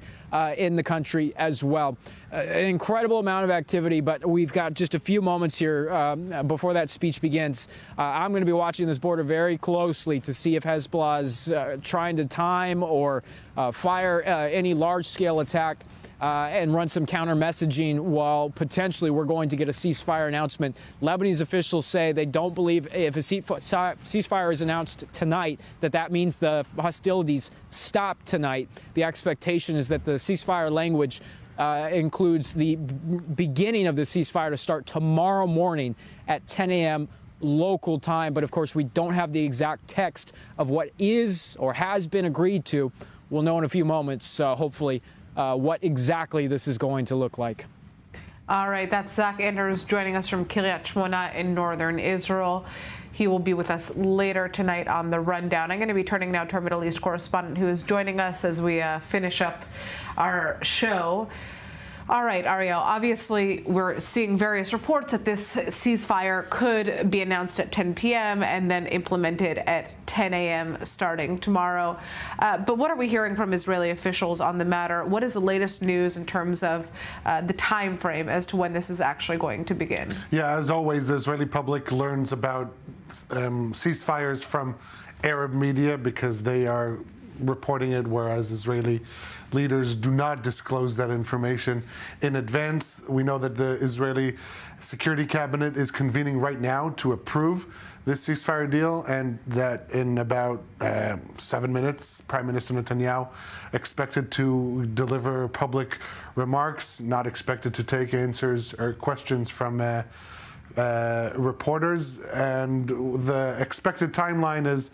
in the country as well. An incredible amount of activity, but we've got just a few moments here before that speech begins. I'm going to be watching this border very closely to see if Hezbollah is trying to time or fire any large-scale attack and run some counter messaging while potentially we're going to get a ceasefire announcement. Lebanese officials say they don't believe if a ceasefire is announced tonight that means the hostilities stop tonight. The expectation is that the ceasefire language includes the beginning of the ceasefire to start tomorrow morning at 10 a.m. local time. But of course, we don't have the exact text of what is or has been agreed to. We'll know in a few moments, hopefully, what exactly this is going to look like. All right, that's Zach Anders joining us from Kiryat Shmona in northern Israel. He will be with us later tonight on the rundown. I'm going to be turning now to our Middle East correspondent who is joining us as we finish up our show. All right, Ariel, obviously we're seeing various reports that this ceasefire could be announced at 10 p.m. and then implemented at 10 a.m. starting tomorrow. But what are we hearing from Israeli officials on the matter? What is the latest news in terms of the time frame as to when this is actually going to begin? Yeah, as always, the Israeli public learns about ceasefires from Arab media because they are reporting it, whereas Israeli leaders do not disclose that information in advance. We know that the Israeli Security Cabinet is convening right now to approve this ceasefire deal, and that in about 7 minutes, Prime Minister Netanyahu expected to deliver public remarks, not expected to take answers or questions from reporters. And the expected timeline is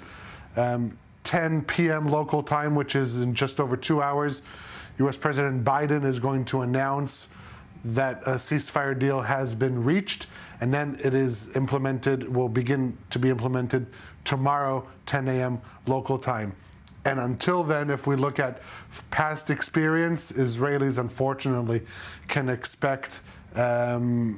10 p.m. local time, which is in just over 2 hours. U.S. President Biden is going to announce that a ceasefire deal has been reached, and then it is implemented, will begin to be implemented tomorrow, 10 a.m. local time. And until then, if we look at past experience, Israelis unfortunately can expect Hezbollah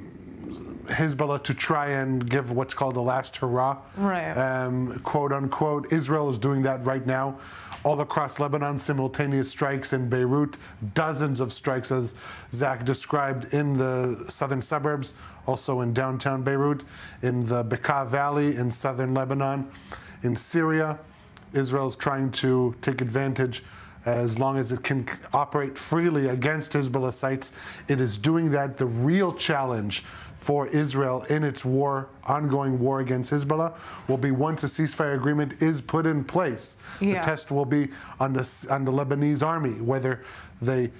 to try and give what's called the last hurrah, right. Quote unquote. Israel is doing that right now. All across Lebanon, simultaneous strikes in Beirut, dozens of strikes, as Zach described, in the southern suburbs, also in downtown Beirut, in the Bekaa Valley in southern Lebanon. In Syria, Israel is trying to take advantage, as long as it can operate freely against Hezbollah sites. It is doing that. The real challenge for Israel in its ongoing war against Hezbollah will be once a ceasefire agreement is put in place. Yeah. The test will be on the Lebanese army, whether they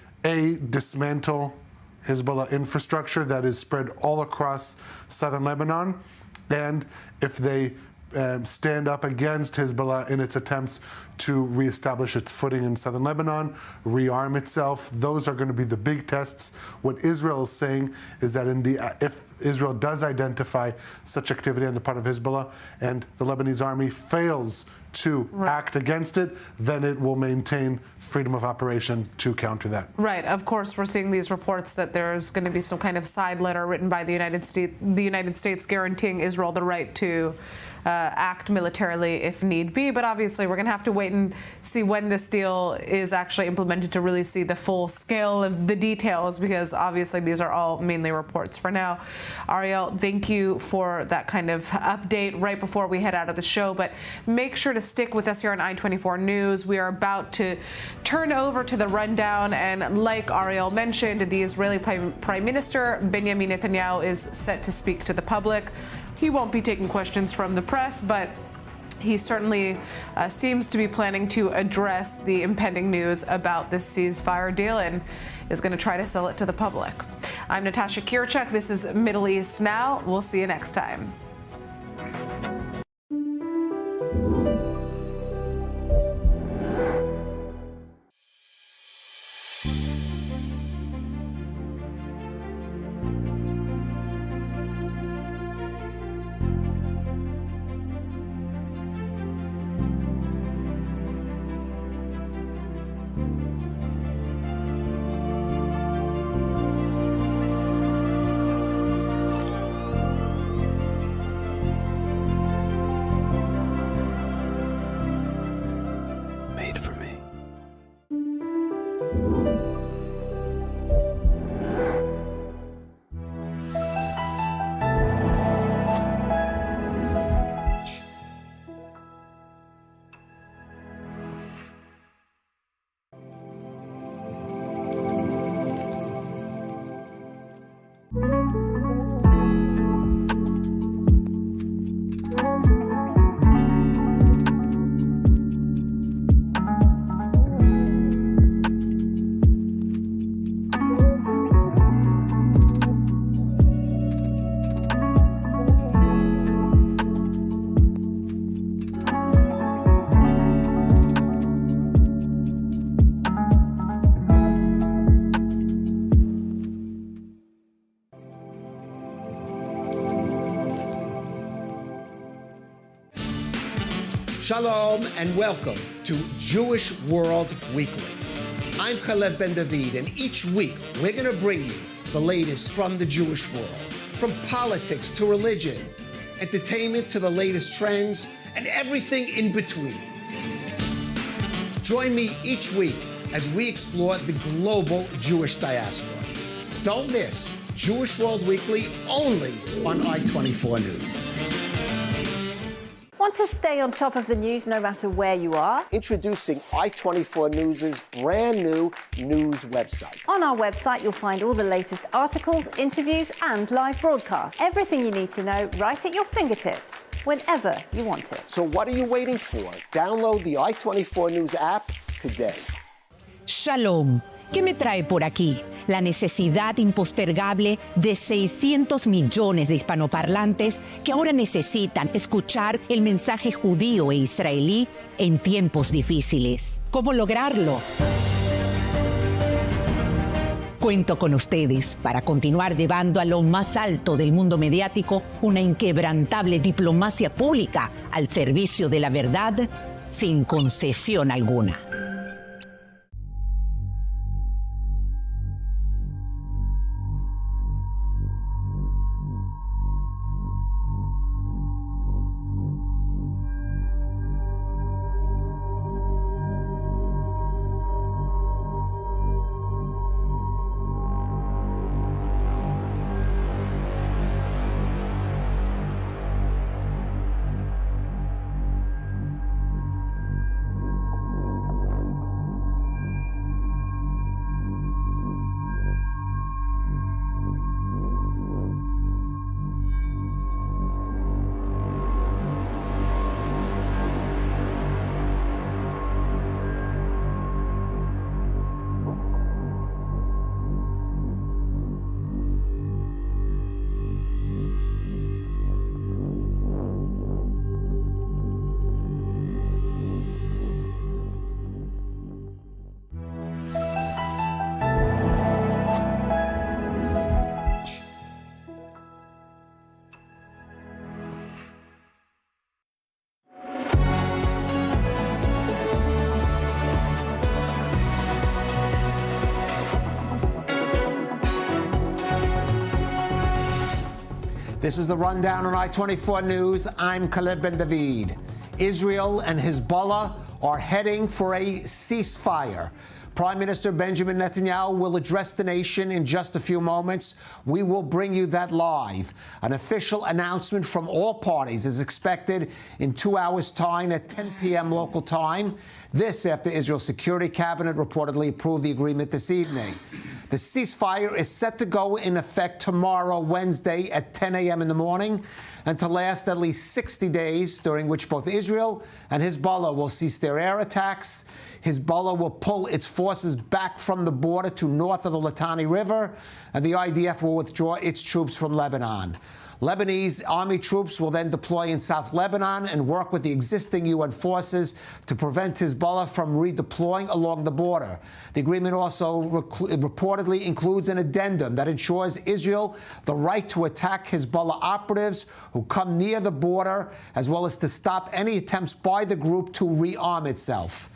dismantle Hezbollah infrastructure that is spread all across southern Lebanon, and if they stand up against Hezbollah in its attempts to reestablish its footing in southern Lebanon, rearm itself. Those are going to be the big tests. What Israel is saying is that if Israel does identify such activity on the part of Hezbollah and the Lebanese army fails to act against it, then it will maintain freedom of operation to counter that. Right. Of course, we're seeing these reports that there's going to be some kind of side letter written by the United States guaranteeing Israel the right to act militarily if need be. But obviously, we're going to have to wait and see when this deal is actually implemented to really see the full scale of the details, because obviously these are all mainly reports for now. Ariel, thank you for that kind of update right before we head out of the show. But make sure to stick with us here on I-24 News. We are about to turn over to the rundown, and like Ariel mentioned, the Israeli Prime Minister Benjamin Netanyahu is set to speak to the public. He won't be taking questions from the press, but he certainly seems to be planning to address the impending news about this ceasefire deal and is going to try to sell it to the public. I'm Natasha Kirchuk. This is Middle East Now. We'll see you next time. Shalom and welcome to Jewish World Weekly. I'm Caleb Ben David, and each week we're going to bring you the latest from the Jewish world, from politics to religion, entertainment to the latest trends, and everything in between. Join me each week as we explore the global Jewish diaspora. Don't miss Jewish World Weekly only on I-24 News. Want to stay on top of the news no matter where you are? Introducing i24 News' brand new news website. On our website, you'll find all the latest articles, interviews, and live broadcasts. Everything you need to know right at your fingertips, whenever you want it. So what are you waiting for? Download the i24 News app today. Shalom. ¿Qué me trae por aquí? La necesidad impostergable de 600 millones de hispanoparlantes que ahora necesitan escuchar el mensaje judío e israelí en tiempos difíciles. ¿Cómo lograrlo? Cuento con ustedes para continuar llevando a lo más alto del mundo mediático una inquebrantable diplomacia pública al servicio de la verdad sin concesión alguna. This is the rundown on I-24 News. I'm Khaled Ben-David. Israel and Hezbollah are heading for a ceasefire. Prime Minister Benjamin Netanyahu will address the nation in just a few moments. We will bring you that live. An official announcement from all parties is expected in 2 hours' time at 10 p.m. local time. This after Israel's Security Cabinet reportedly approved the agreement this evening. The ceasefire is set to go in effect tomorrow, Wednesday, at 10 a.m. in the morning, and to last at least 60 days, during which both Israel and Hezbollah will cease their air attacks. Hezbollah will pull its forces back from the border to north of the Litani River, and the IDF will withdraw its troops from Lebanon. Lebanese army troops will then deploy in South Lebanon and work with the existing UN forces to prevent Hezbollah from redeploying along the border. The agreement also reportedly includes an addendum that ensures Israel the right to attack Hezbollah operatives who come near the border, as well as to stop any attempts by the group to rearm itself.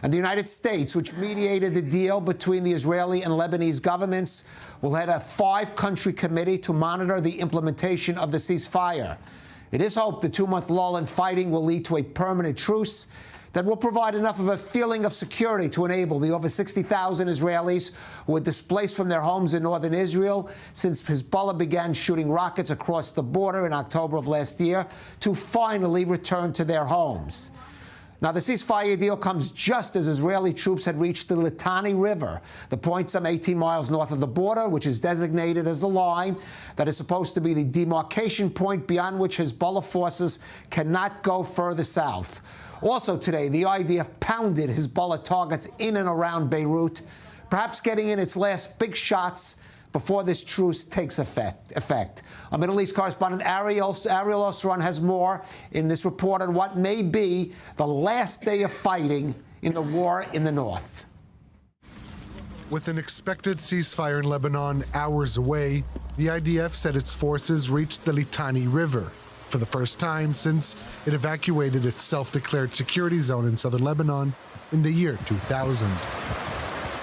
And the United States, which mediated the deal between the Israeli and Lebanese governments, will head a 5-country committee to monitor the implementation of the ceasefire. It is hoped the 2-month lull in fighting will lead to a permanent truce that will provide enough of a feeling of security to enable the over 60,000 Israelis who were displaced from their homes in northern Israel since Hezbollah began shooting rockets across the border in October of last year to finally return to their homes. Now, the ceasefire deal comes just as Israeli troops had reached the Litani River, the point some 18 miles north of the border, which is designated as the line that is supposed to be the demarcation point beyond which Hezbollah forces cannot go further south. Also today, the IDF pounded Hezbollah targets in and around Beirut, perhaps getting in its last big shots before this truce takes effect. Our Middle East correspondent Ariel Osran has more in this report on what may be the last day of fighting in the war in the north. With an expected ceasefire in Lebanon hours away, the IDF said its forces reached the Litani River for the first time since it evacuated its self-declared security zone in southern Lebanon in the year 2000.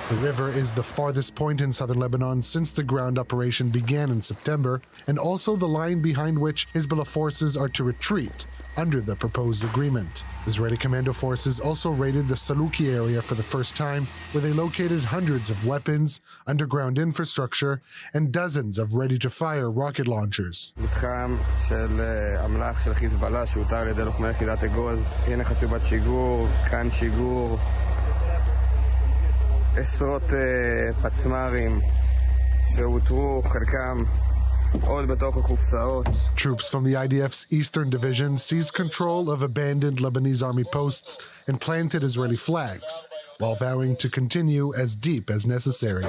The river is the farthest point in southern Lebanon since the ground operation began in September, and also the line behind which Hezbollah forces are to retreat under the proposed agreement. Israeli commando forces also raided the Saluki area for the first time, where they located hundreds of weapons, underground infrastructure, and dozens of ready-to-fire rocket launchers. מתחם של אמל"ח של חיזבאללה שהותר על ידי לוחמי יחידת אגוז, הנה חצובת שיגור, כאן שיגור, עשרות פצמ"רים שאותרו חלקם Troops from the IDF's Eastern Division seized control of abandoned Lebanese army posts and planted Israeli flags, while vowing to continue as deep as necessary.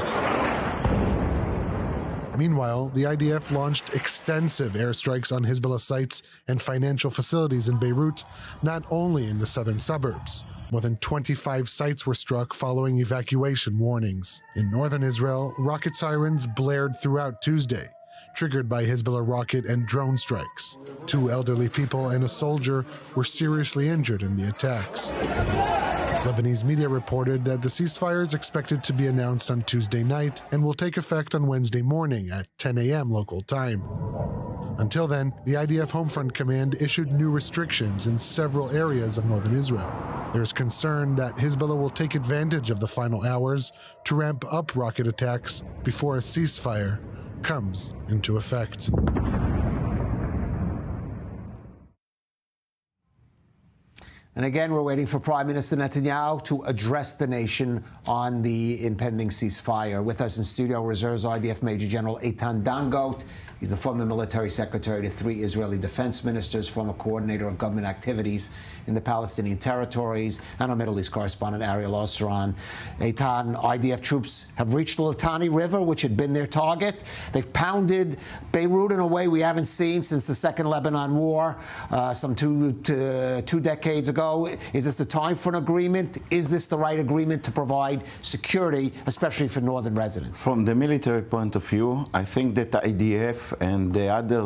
Meanwhile, the IDF launched extensive airstrikes on Hezbollah sites and financial facilities in Beirut, not only in the southern suburbs. More than 25 sites were struck following evacuation warnings. In northern Israel, rocket sirens blared throughout Tuesday, triggered by Hezbollah rocket and drone strikes. 2 elderly people and a soldier were seriously injured in the attacks. Lebanese media reported that the ceasefire is expected to be announced on Tuesday night and will take effect on Wednesday morning at 10 a.m. local time. Until then, the IDF Homefront Command issued new restrictions in several areas of northern Israel. There's concern that Hezbollah will take advantage of the final hours to ramp up rocket attacks before a ceasefire comes into effect. And again, we're waiting for Prime Minister Netanyahu to address the nation on the impending ceasefire. With us in studio, Reserves IDF Major General Eitan Dangot. He's the former military secretary to 3 Israeli defense ministers, former coordinator of government activities in the Palestinian territories, and our Middle East correspondent Ariel Osseron. Eitan, IDF troops have reached the Litani River, which had been their target. They've pounded Beirut in a way we haven't seen since the Second Lebanon War, some two decades ago. Is this the time for an agreement? Is this the right agreement to provide security, especially for northern residents? From the military point of view, I think that the IDF and the other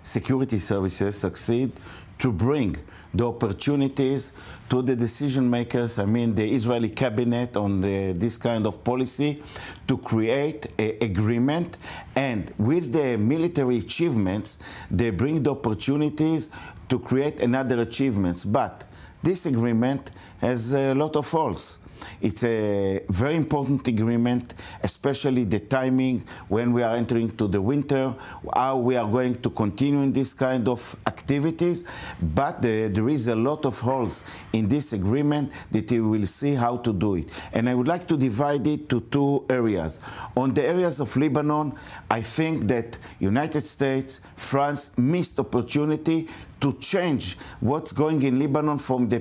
security services succeed to bring the opportunities to the decision makers, I mean the Israeli cabinet on this kind of policy, to create an agreement, and with the military achievements, they bring the opportunities to create another achievements. But this agreement has a lot of holes. It's a very important agreement, especially the timing when we are entering to the winter, how we are going to continue in this kind of activities. But there is a lot of holes in this agreement that we will see how to do it. And I would like to divide it to 2 areas. On the areas of Lebanon, I think that United States, France missed opportunity to change what's going in Lebanon from the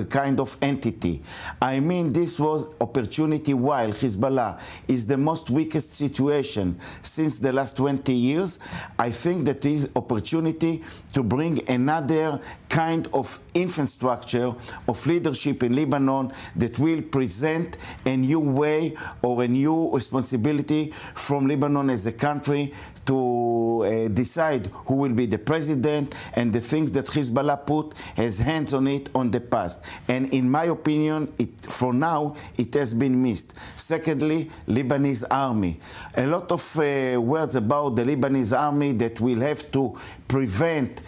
kind of entity. I mean, this was opportunity while Hezbollah is the most weakest situation since the last 20 years. I think that is opportunity to bring another kind of infrastructure of leadership in Lebanon that will present a new way or a new responsibility from Lebanon as a country to decide who will be the president and the things that Hezbollah put his hands on it on the past. And in my opinion, for now, it has been missed. Secondly, Lebanese army. A lot of words about the Lebanese army that will have to prevent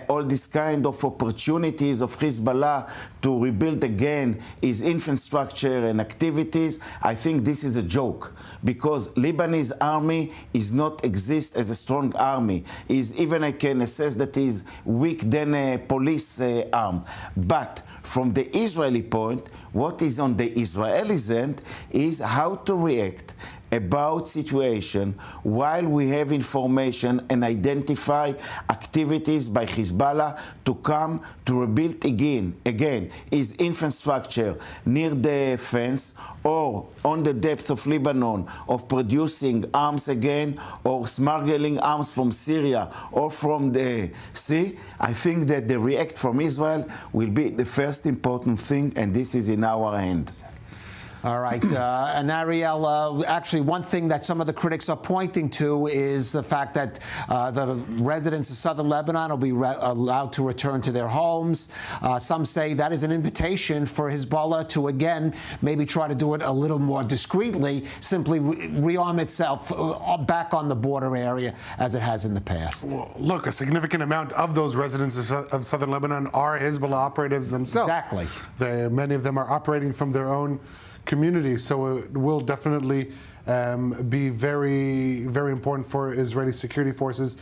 all this kind of opportunities of Hezbollah to rebuild again its infrastructure and activities. I think this is a joke, because Lebanese army is not exist as a strong army. Even I can assess that is weak than a police arm. But from the Israeli point, what is on the Israelis' end is how to react about situation while we have information and identify activities by Hezbollah to come to rebuild again is infrastructure near the fence or on the depth of Lebanon of producing arms again or smuggling arms from Syria or from the sea. I think that the react from Israel will be the first important thing, and this is in our hand. All right. And Ariel, actually, one thing that some of the critics are pointing to is the fact that the residents of southern Lebanon will be allowed to return to their homes. Some say that is an invitation for Hezbollah to, again, maybe try to do it a little more discreetly, simply rearm itself back on the border area as it has in the past. Well, look, a significant amount of those residents of southern Lebanon are Hezbollah operatives themselves. Exactly. Many of them are operating from their own community, so it will definitely be very, very important for Israeli security forces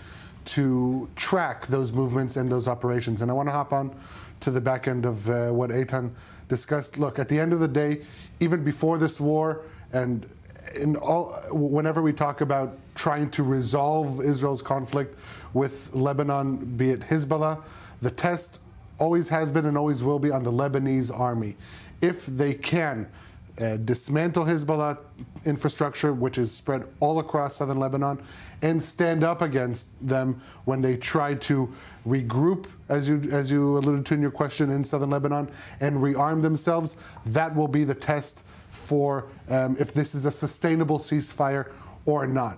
to track those movements and those operations. And I want to hop on to the back end of what Eitan discussed. Look, at the end of the day, even before this war, and whenever we talk about trying to resolve Israel's conflict with Lebanon, be it Hezbollah, the test always has been and always will be on the Lebanese army. If they can dismantle Hezbollah infrastructure, which is spread all across southern Lebanon, and stand up against them when they try to regroup, as you alluded to in your question, in southern Lebanon, and rearm themselves, that will be the test for if this is a sustainable ceasefire or not.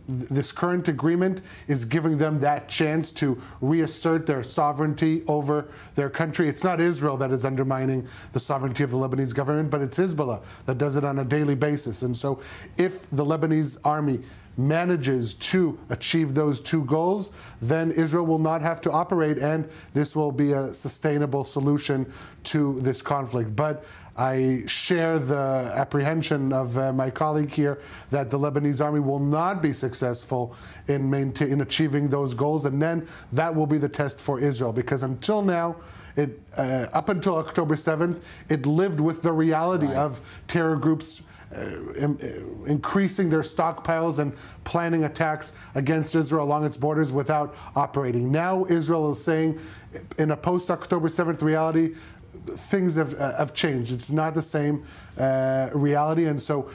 This current agreement is giving them that chance to reassert their sovereignty over their country. It's not Israel that is undermining the sovereignty of the Lebanese government, but it's Hezbollah that does it on a daily basis. And so if the Lebanese army manages to achieve those two goals, then Israel will not have to operate, and this will be a sustainable solution to this conflict. But I share the apprehension of my colleague here that the Lebanese army will not be successful in achieving those goals, and then that will be the test for Israel, because until now, up until October 7th, it lived with the reality of terror groups increasing their stockpiles and planning attacks against Israel along its borders without operating. Now Israel is saying, in a post-October 7th reality, things have changed. It's not the same reality, and so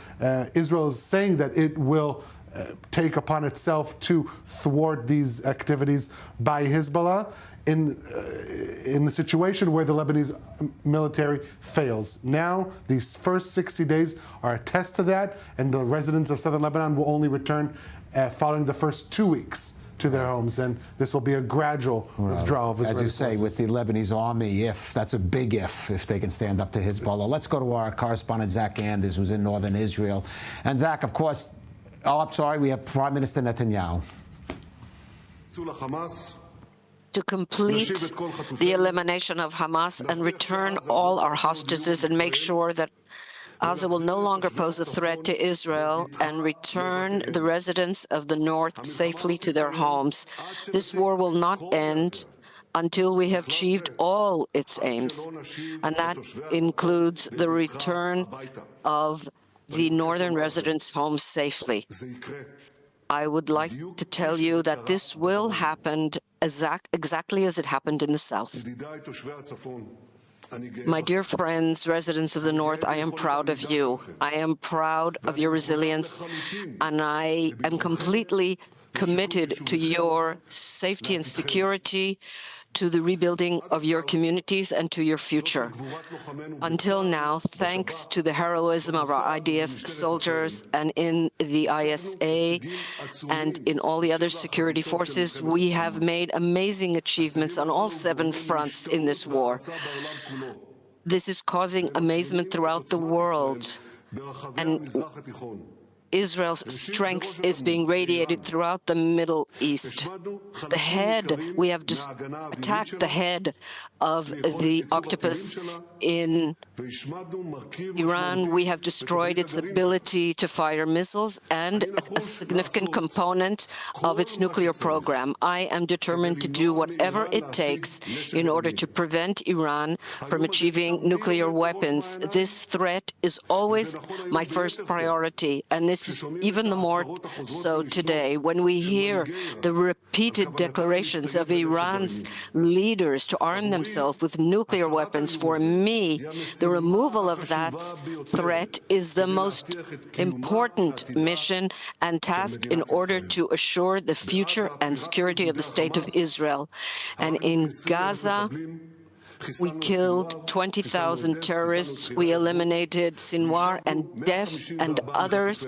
Israel is saying that it will take upon itself to thwart these activities by Hezbollah in the situation where the Lebanese military fails. Now, these first 60 days are a test to that, and the residents of southern Lebanon will only return following the first 2 weeks to their homes, and this will be a gradual withdrawal of Israeli forces. As you say, with the Lebanese army, that's a big if they can stand up to Hezbollah. Let's go to our correspondent, Zach Anders, who's in northern Israel. And Zach, of course, I'm sorry, we have Prime Minister Netanyahu. To complete the elimination of Hamas and return all our hostages and make sure that Gaza will no longer pose a threat to Israel and return the residents of the north safely to their homes. This war will not end until we have achieved all its aims, and that includes the return of the northern residents' homes safely. I would like to tell you that this will happen exactly as it happened in the south. My dear friends, residents of the North, I am proud of you. I am proud of your resilience, and I am completely committed to your safety and security, to the rebuilding of your communities, and to your future. Until now, thanks to the heroism of our IDF soldiers and in the ISA and in all the other security forces, we have made amazing achievements on all 7 fronts in this war. This is causing amazement throughout the world, and Israel's strength is being radiated throughout the Middle East. We have just attacked the head of the octopus in Iran. We have destroyed its ability to fire missiles and a significant component of its nuclear program. I am determined to do whatever it takes in order to prevent Iran from achieving nuclear weapons. This threat is always my first priority, and this is even more so today when we hear the repeated declarations of Iran's leaders to arm themselves with nuclear weapons. For me, the removal of that threat is the most important mission and task in order to assure the future and security of the State of Israel. And in Gaza, We killed 20,000 terrorists. We eliminated Sinwar and Def and others,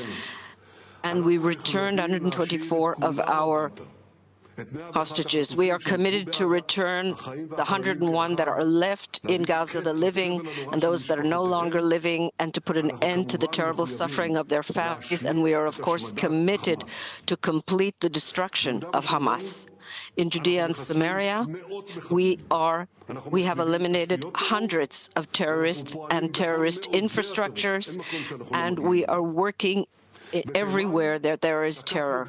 and we returned 124 of our hostages. We are committed to return the 101 that are left in Gaza, the living and those that are no longer living, and to put an end to the terrible suffering of their families. And we are, of course, committed to complete the destruction of Hamas. In Judea and Samaria, we have eliminated hundreds of terrorists and terrorist infrastructures, and we are working everywhere that there is terror.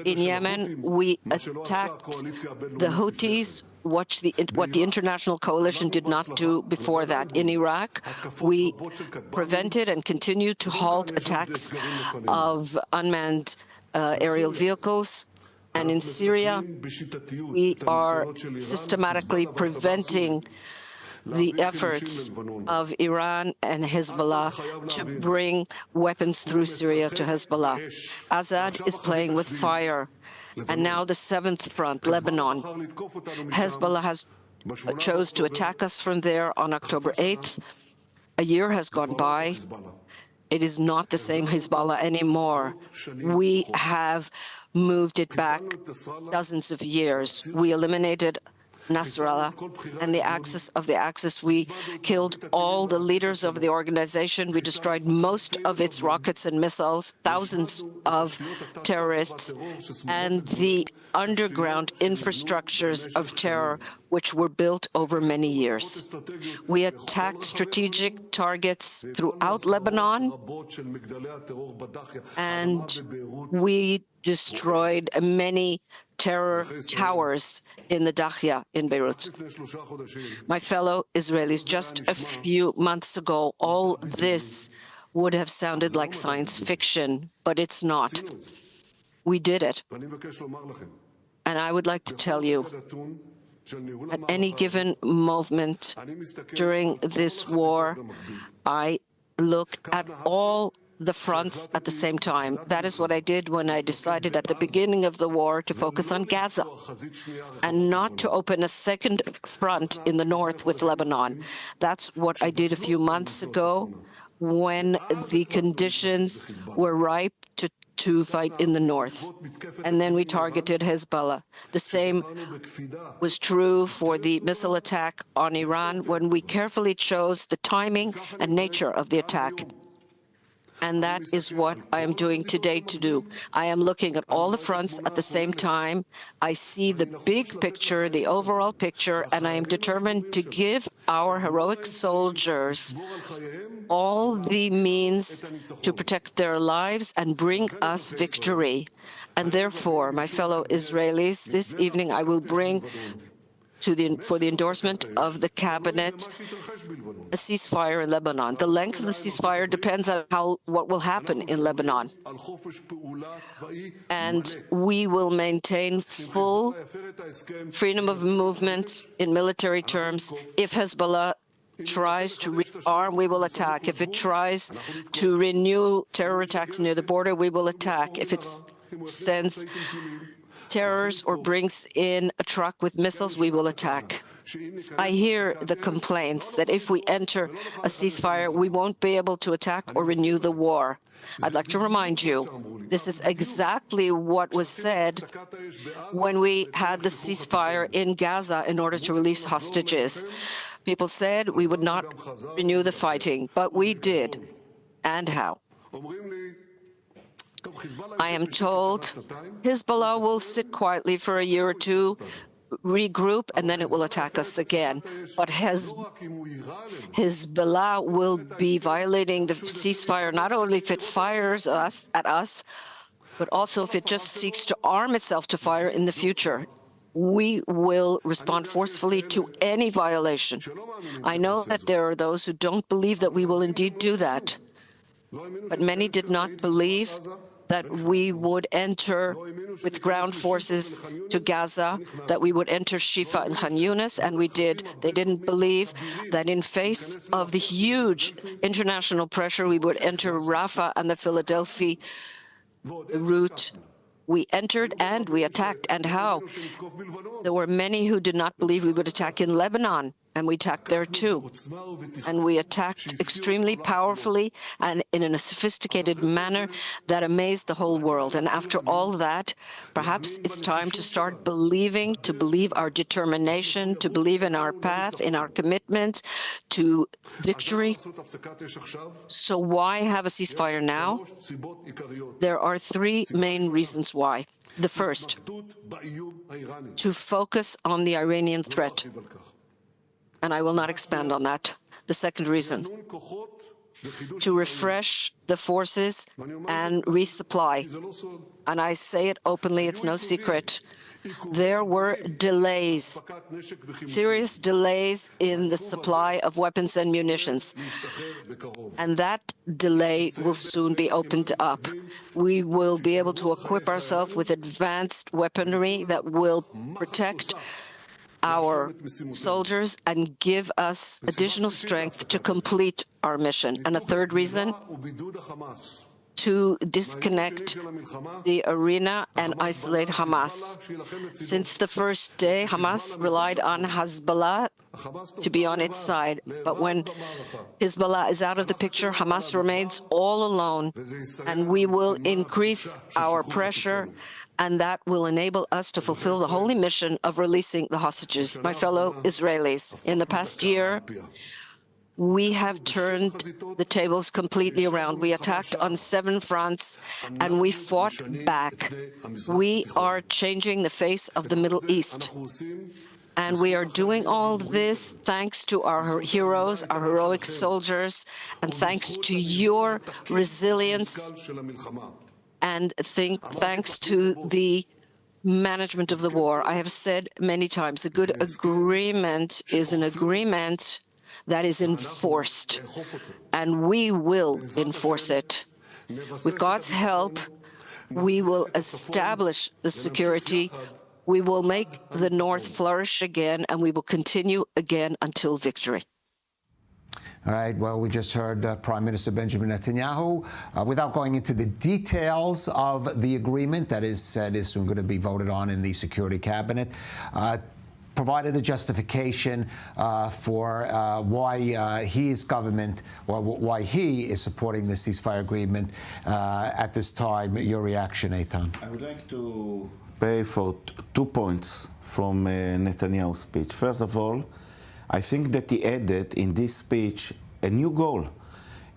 In Yemen, we attacked the Houthis, what the international coalition did not do before that. In Iraq, we prevented and continue to halt attacks of unmanned aerial vehicles. And in Syria, we are systematically preventing the efforts of Iran and Hezbollah to bring weapons through Syria to Hezbollah. Assad is playing with fire. And now the seventh front, Lebanon. Hezbollah has chose to attack us from there on October 8th. A year has gone by. It is not the same Hezbollah anymore. We have moved it back dozens of years. We eliminated Nasrallah and the Axis. We killed all the leaders of the organization. We destroyed most of its rockets and missiles, thousands of terrorists, and the underground infrastructures of terror which were built over many years. We attacked strategic targets throughout Lebanon, and we destroyed many terror towers in the Dakhya in Beirut. My fellow Israelis, just a few months ago, all this would have sounded like science fiction, but it's not. We did it. And I would like to tell you, at any given moment during this war, I look at all the fronts at the same time. That is what I did when I decided at the beginning of the war to focus on Gaza and not to open a second front in the north with Lebanon. That's what I did a few months ago when the conditions were ripe to fight in the north. And then we targeted Hezbollah. The same was true for the missile attack on Iran when we carefully chose the timing and nature of the attack. And that is what I am doing today to do. I am looking at all the fronts at the same time. I see the big picture, the overall picture, and I am determined to give our heroic soldiers all the means to protect their lives and bring us victory. And therefore, my fellow Israelis, this evening I will bring for the endorsement of the cabinet a ceasefire in Lebanon. The length of the ceasefire depends on what will happen in Lebanon. And we will maintain full freedom of movement in military terms. If Hezbollah tries to rearm, we will attack. If it tries to renew terror attacks near the border, we will attack. If it sends terrorists or brings in a truck with missiles, we will attack. I hear the complaints that if we enter a ceasefire, we won't be able to attack or renew the war. I'd like to remind you, this is exactly what was said when we had the ceasefire in Gaza in order to release hostages. People said we would not renew the fighting, but we did. And how? I am told Hezbollah will sit quietly for a year or two, regroup, and then it will attack us again. But Hezbollah will be violating the ceasefire not only if it fires at us, but also if it just seeks to arm itself to fire in the future. We will respond forcefully to any violation. I know that there are those who don't believe that we will indeed do that, but many did not believe that we would enter with ground forces to Gaza, that we would enter Shifa and Khan Yunis, and we did. They didn't believe that in face of the huge international pressure, we would enter Rafah and the Philadelphia route. We entered and we attacked. And how? There were many who did not believe we would attack in Lebanon. and we attacked there too. And we attacked extremely powerfully and in a sophisticated manner that amazed the whole world. And after all that, perhaps it's time to start believing, to believe our determination, to believe in our path, in our commitment to victory. So why have a ceasefire now? There are three main reasons why. The first, to focus on the Iranian threat. And I will not expand on that. The second reason, to refresh the forces and resupply. And I say it openly, it's no secret. There were delays, serious delays in the supply of weapons and munitions. And that delay will soon be opened up. We will be able to equip ourselves with advanced weaponry that will protect our soldiers and give us additional strength to complete our mission. And a third reason, to disconnect the arena and isolate Hamas. Since the first day, Hamas relied on Hezbollah to be on its side. But when Hezbollah is out of the picture, Hamas remains all alone. And we will increase our pressure, and that will enable us to fulfill the holy mission of releasing the hostages. My fellow Israelis, in the past year, we have turned the tables completely around. We attacked on 7 fronts, and we fought back. We are changing the face of the Middle East. And we are doing all this thanks to our heroes, our heroic soldiers, and thanks to your resilience, and thanks to the management of the war. I have said many times, a good agreement is an agreement that is enforced, and we will enforce it. With God's help, we will establish the security, we will make the North flourish again, and we will continue again until victory. All right, well, we just heard Prime Minister Benjamin Netanyahu, without going into the details of the agreement that is said is soon going to be voted on in the Security Cabinet, provided a justification for why his government, or why he is supporting the ceasefire agreement at this time. Your reaction, Eitan? I would like to pay for 2 points from Netanyahu's speech. First of all, I think that he added in this speech a new goal.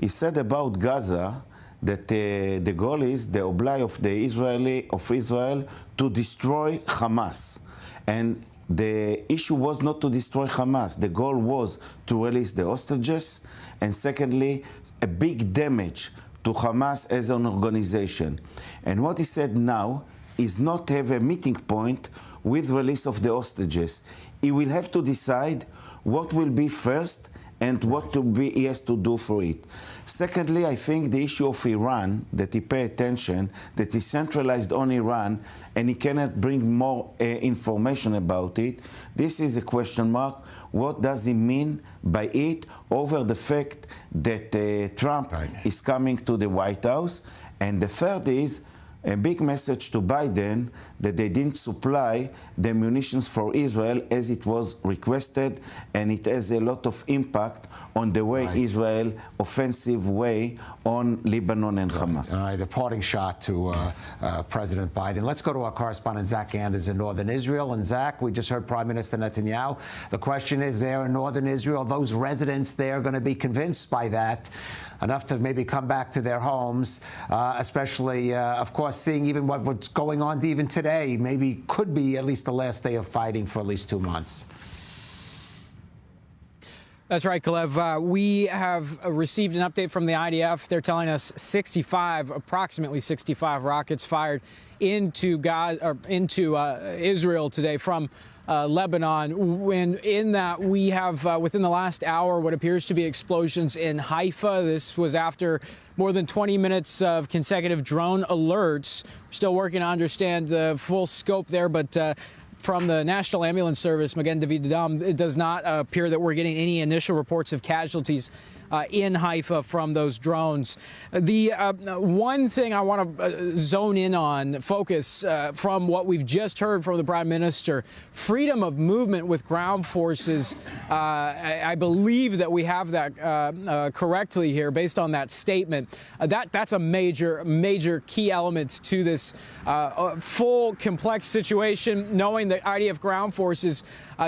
He said about Gaza that the goal is the oblige of Israel to destroy Hamas. And the issue was not to destroy Hamas. The goal was to release the hostages, and secondly, a big damage to Hamas as an organization. And what he said now is not have a meeting point with release of the hostages. He will have to decide what will be first and what he has to do for it. Secondly, I think the issue of Iran, that he pay attention, that he centralized on Iran and he cannot bring more information about it, this is a question mark. What does he mean by it over the fact that Trump is coming to the White House? And the third is a big message to Biden that they didn't supply the munitions for Israel as it was requested, and it has a lot of impact on the way Israel offensive way on Lebanon and Hamas. All right, a parting shot to President Biden. Let's go to our correspondent Zach Anders in northern Israel. And Zach, we just heard Prime Minister Netanyahu. The question is, there in northern Israel, those residents there are going to be convinced by that enough to maybe come back to their homes, especially, of course, seeing even what's going on even today, maybe could be at least the last day of fighting for at least 2 months. That's right, Kalev. We have received an update from the IDF. They're telling us approximately 65 rockets fired into Gaza, or into Israel today from Lebanon. When in that we have within the last hour what appears to be explosions in Haifa. This was after more than 20 minutes of consecutive drone alerts. We're still working to understand the full scope there, but from the National Ambulance Service, Magen David Adom, it does not appear that we're getting any initial reports of casualties in Haifa from those drones. The one thing I want to zone in on, focus from what we've just heard from the Prime Minister, freedom of movement with ground forces. I believe that we have that correctly here based on that statement. That's a major key element to this full complex situation, knowing that IDF ground forces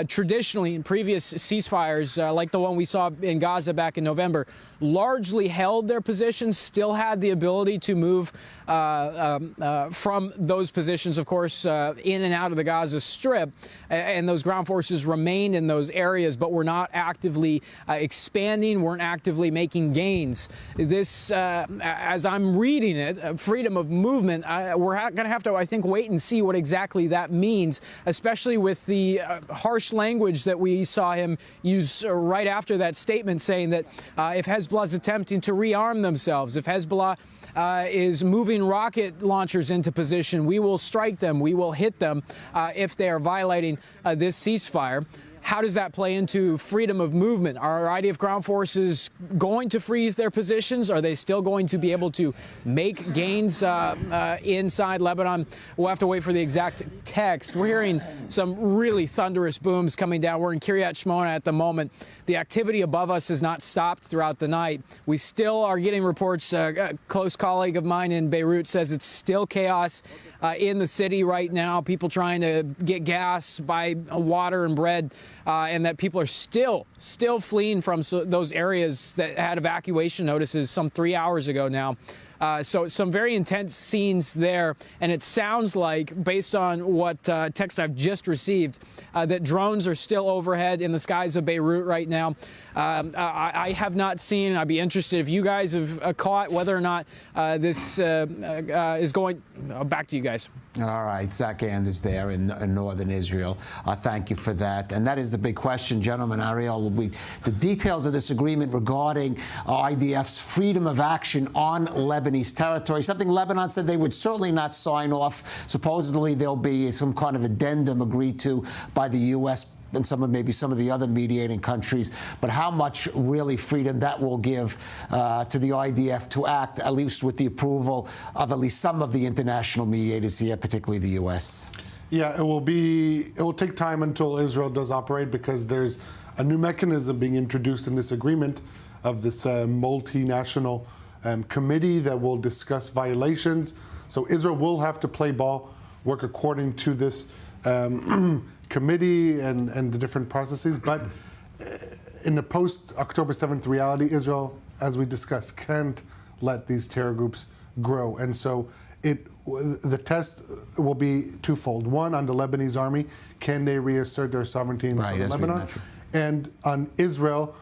traditionally in previous ceasefires, like the one we saw in Gaza back in November, largely held their positions, still had the ability to move from those positions, of course, in and out of the Gaza Strip, and those ground forces remained in those areas, but were not actively expanding, weren't actively making gains. This, as I'm reading it, freedom of movement, we're going to have to, I think, wait and see what exactly that means, especially with the harsh language that we saw him use right after that statement, saying that if Hezbollah is attempting to rearm themselves, if Hezbollah is moving rocket launchers into position, we will strike them, we will hit them if they are violating this ceasefire. How does that play into freedom of movement? Are IDF ground forces going to freeze their positions? Are they still going to be able to make gains inside Lebanon? We'll have to wait for the exact text. We're hearing some really thunderous booms coming down. We're in Kiryat Shmona at the moment. The activity above us has not stopped throughout the night. We still are getting reports. A close colleague of mine in Beirut says it's still chaos in the city right now, people trying to get gas, buy water and bread, and that people are still fleeing from those areas that had evacuation notices some 3 hours ago now. So some very intense scenes there, and it sounds like, based on what text I've just received, that drones are still overhead in the skies of Beirut right now. I have not seen, I'd be interested if you guys have caught whether or not this is going. Back to you guys. All right, Zach Anders there in northern Israel. Thank you for that. And that is the big question, gentlemen. Ariel, the details of this agreement regarding IDF's freedom of action on Lebanese territory, something Lebanon said they would certainly not sign off. Supposedly there'll be some kind of addendum agreed to by the U.S. and maybe some of the other mediating countries, but how much really freedom that will give to the IDF to act, at least with the approval of at least some of the international mediators here, particularly the U.S. Yeah, it will take time until Israel does operate, because there's a new mechanism being introduced in this agreement of this multinational committee that will discuss violations. So Israel will have to play ball, work according to this committee and the different processes. But in the post-October 7th reality, Israel, as we discussed, can't let these terror groups grow. And so the test will be twofold. One, on the Lebanese army, can they reassert their sovereignty in southern Lebanon? And on Israel,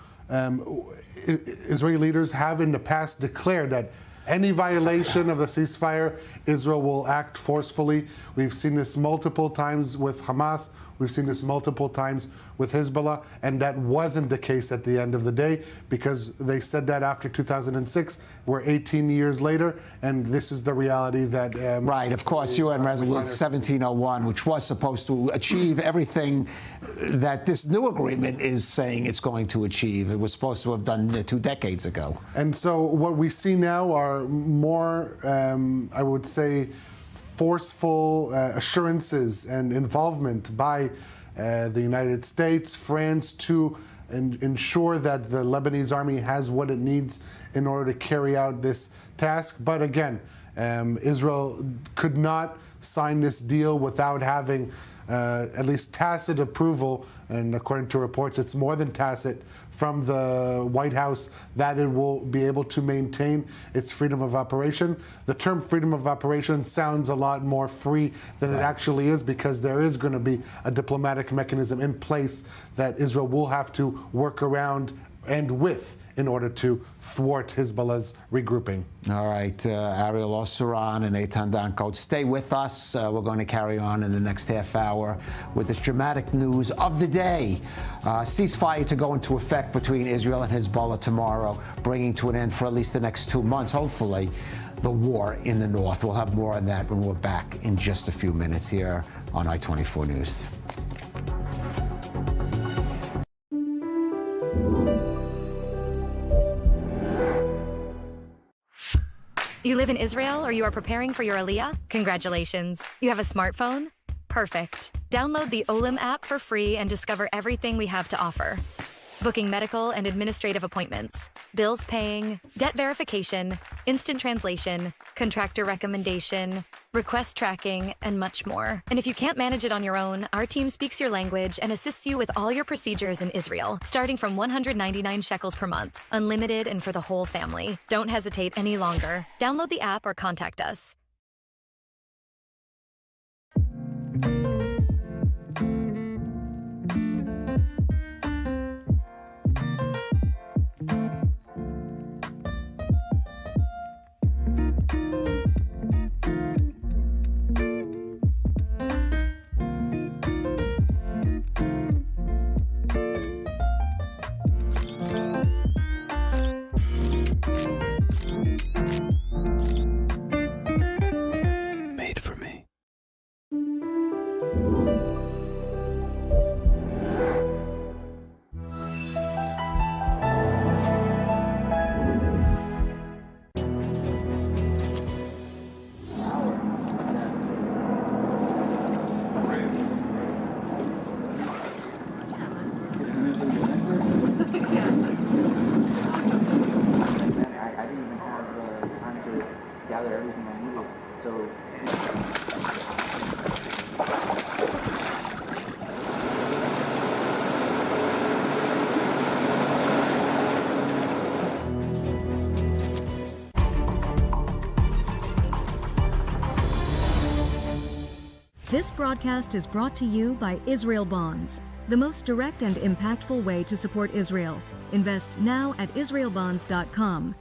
Israeli leaders have in the past declared that any violation of the ceasefire, Israel will act forcefully. We've seen this multiple times with Hamas. We've seen this multiple times with Hezbollah, and that wasn't the case at the end of the day, because they said that after 2006. We're 18 years later, and this is the reality that... right, of course, UN Resolution 1701, which was supposed to achieve everything that this new agreement is saying it's going to achieve. It was supposed to have done 2 decades ago. And so what we see now are more, I would say, forceful assurances and involvement by the United States, France, to ensure that the Lebanese army has what it needs in order to carry out this task. But again, Israel could not sign this deal without having at least tacit approval, and according to reports, it's more than tacit, from the White House, that it will be able to maintain its freedom of operation. The term freedom of operation sounds a lot more free than it actually is, because there is going to be a diplomatic mechanism in place that Israel will have to work around and with in order to thwart Hezbollah's regrouping. All right, Ariel Osseran and Eitan Danko, stay with us. We're going to carry on in the next half hour with this dramatic news of the day. Ceasefire to go into effect between Israel and Hezbollah tomorrow, bringing to an end for at least the next 2 months, hopefully, the war in the north. We'll have more on that when we're back in just a few minutes here on I-24 News. You live in Israel or you are preparing for your Aliyah? Congratulations. You have a smartphone? Perfect. Download the Olim app for free and discover everything we have to offer. Booking medical and administrative appointments, bills paying, debt verification, instant translation, contractor recommendation, request tracking, and much more. And if you can't manage it on your own, our team speaks your language and assists you with all your procedures in Israel, starting from 199 shekels per month, unlimited and for the whole family. Don't hesitate any longer. Download the app or contact us. This broadcast is brought to you by Israel Bonds, the most direct and impactful way to support Israel. Invest now at israelbonds.com.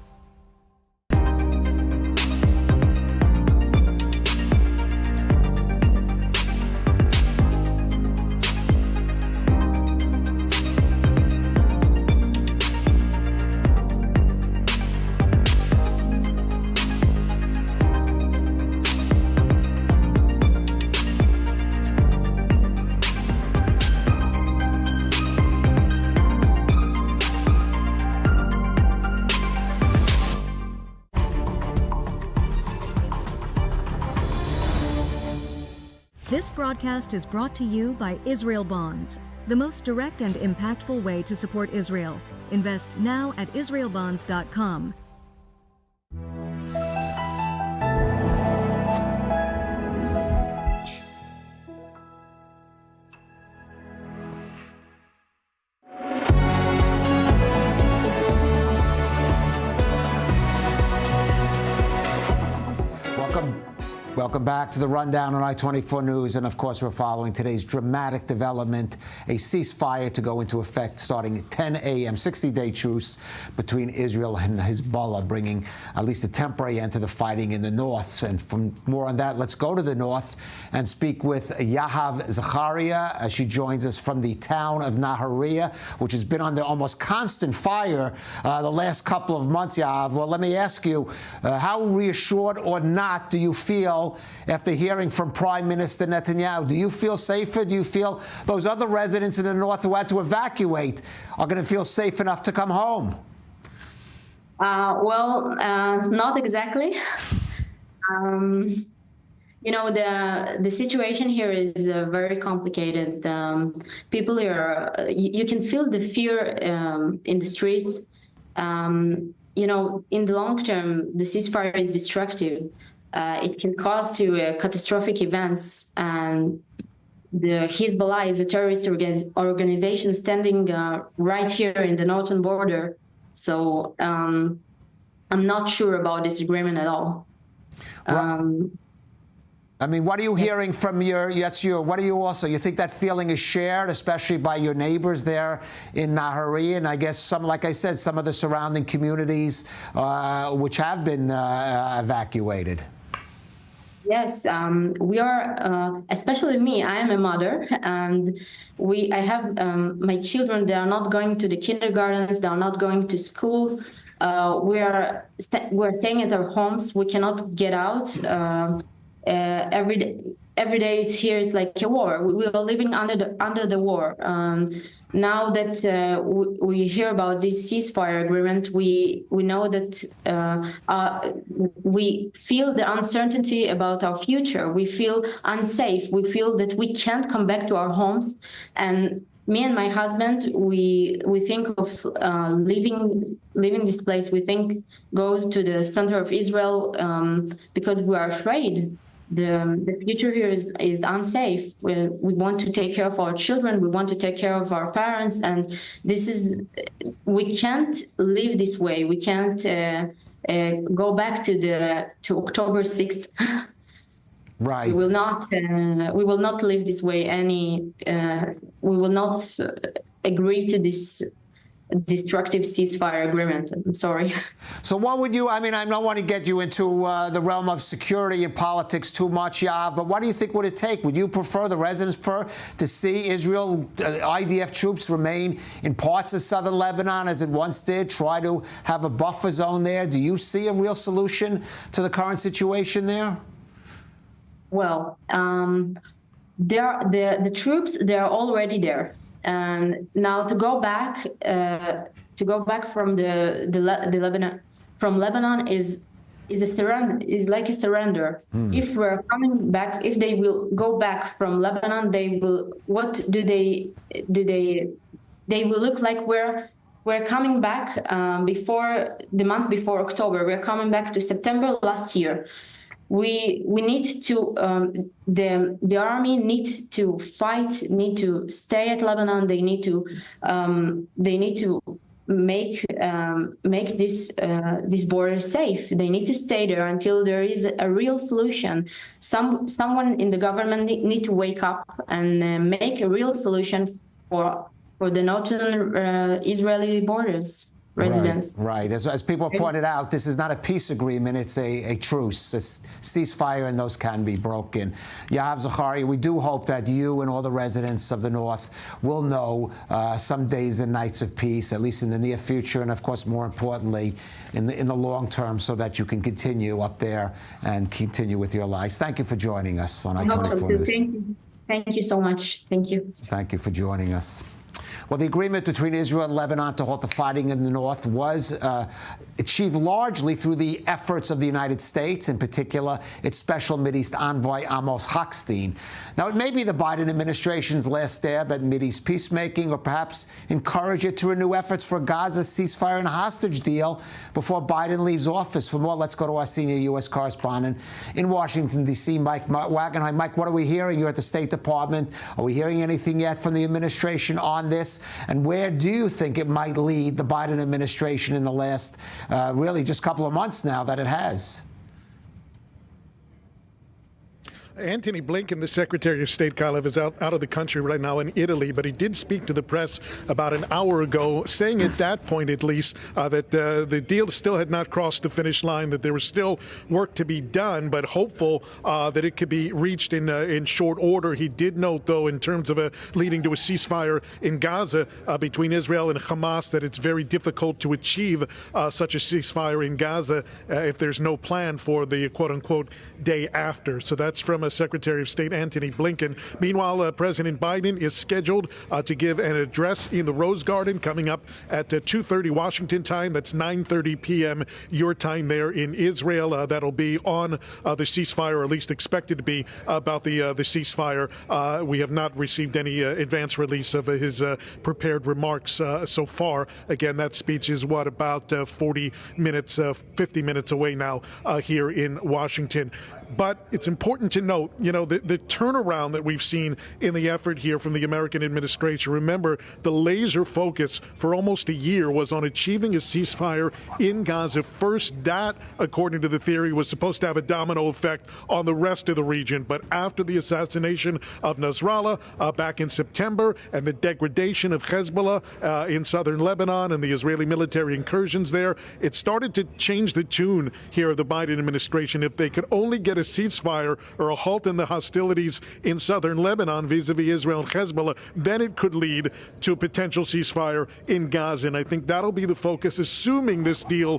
This broadcast is brought to you by Israel Bonds, the most direct and impactful way to support Israel. Invest now at israelbonds.com. Welcome back to the Rundown on I-24 News, and of course we're following today's dramatic development, a ceasefire to go into effect starting at 10 a.m., 60-day truce between Israel and Hezbollah, bringing at least a temporary end to the fighting in the north. And for more on that, let's go to the north and speak with Yahav Zacharia. She joins us from the town of Nahariya, which has been under almost constant fire the last couple of months, Yahav. Well, let me ask you, how reassured or not do you feel after hearing from Prime Minister Netanyahu? Do you feel safer? Do you feel those other residents in the north who had to evacuate are going to feel safe enough to come home? Not exactly. You know, the situation here is very complicated. People here, you can feel the fear in the streets. You know, in the long term, the ceasefire is destructive. It can cause to catastrophic events. And the Hezbollah is a terrorist organization standing right here in the northern border. So I'm not sure about this agreement at all. I mean, what are you hearing from what are you also, you think that feeling is shared, especially by your neighbors there in Nahariya, and I guess like I said, some of the surrounding communities which have been evacuated? Yes, we are, especially me, I am a mother, and I have my children, they are not going to the kindergartens, they are not going to school. We're staying at our homes, we cannot get out. Every every day it's like a war. We are living under the war. Now that we hear about this ceasefire agreement, we know that we feel the uncertainty about our future. We feel unsafe. We feel that we can't come back to our homes. And me and my husband, we think of leaving this place. We think go to the center of Israel because we are afraid. The future here is unsafe. We want to take care of our children. We want to take care of our parents, and we can't live this way. We can't go back to October 6th. Right. We will not live this way. We will not agree to this destructive ceasefire agreement. I'm sorry. So what would you, I don't want to get you into the realm of security and politics too much, Yav, but what do you think would it take? Would you prefer, the residents prefer, to see Israel, IDF troops remain in parts of southern Lebanon as it once did, try to have a buffer zone there? Do you see a real solution to the current situation there? Well, the troops, they're already there. And now to go back from Lebanon is a surrender, is like a surrender. If we're coming back, if they will go back from Lebanon, they will. What do they? They will look like we're coming back before the month before October. We're coming back to September last year. We need to, the army need to fight, need to stay at Lebanon. They need to make this border safe. They need to stay there until there is a real solution. Someone in the government need to wake up and make a real solution for the northern Israeli borders. Residents. Right. As people pointed out, this is not a peace agreement. It's a truce, a ceasefire, and those can be broken. Yahav Zachari, we do hope that you and all the residents of the North will know some days and nights of peace, at least in the near future, and of course, more importantly, in the long term, so that you can continue up there and continue with your lives. Thank you for joining us on I-24 News. Thank you so much. Thank you. Thank you for joining us. Well, the agreement between Israel and Lebanon to halt the fighting in the north was achieved largely through the efforts of the United States, in particular its special Mideast envoy Amos Hochstein. Now, it may be the Biden administration's last stab at Mideast peacemaking, or perhaps encourage it to renew efforts for a Gaza ceasefire and a hostage deal before Biden leaves office. For more, let's go to our senior U.S. correspondent in Washington, D.C., Mike Wagenheim. Mike, what are we hearing? You're at the State Department. Are we hearing anything yet from the administration on this? And where do you think it might lead the Biden administration in the last, really, just couple of months now that it has? Antony Blinken, the Secretary of State, Kalev, is out of the country right now in Italy, but he did speak to the press about an hour ago, saying at that point, at least, that the deal still had not crossed the finish line, that there was still work to be done, but hopeful that it could be reached in short order. He did note, though, in terms of leading to a ceasefire in Gaza between Israel and Hamas, that it's very difficult to achieve such a ceasefire in Gaza if there's no plan for the quote-unquote day after. So that's from Secretary of State Antony Blinken. Meanwhile, President Biden is scheduled to give an address in the Rose Garden coming up at 2:30 Washington time. That's 9:30 p.m. your time there in Israel. That'll be on the ceasefire, or at least expected to be about the ceasefire. We have not received any advance release of his prepared remarks so far. Again, that speech is about 40 minutes, 50 minutes away now here in Washington. But it's important to note, the turnaround that we've seen in the effort here from the American administration. Remember, the laser focus for almost a year was on achieving a ceasefire in Gaza first. That, according to the theory, was supposed to have a domino effect on the rest of the region. But after the assassination of Nasrallah back in September and the degradation of Hezbollah in southern Lebanon and the Israeli military incursions there, it started to change the tune here of the Biden administration. If they could only get a ceasefire or a halt in the hostilities in southern Lebanon vis-a-vis Israel and Hezbollah, then it could lead to a potential ceasefire in Gaza. And I think that'll be the focus, assuming this deal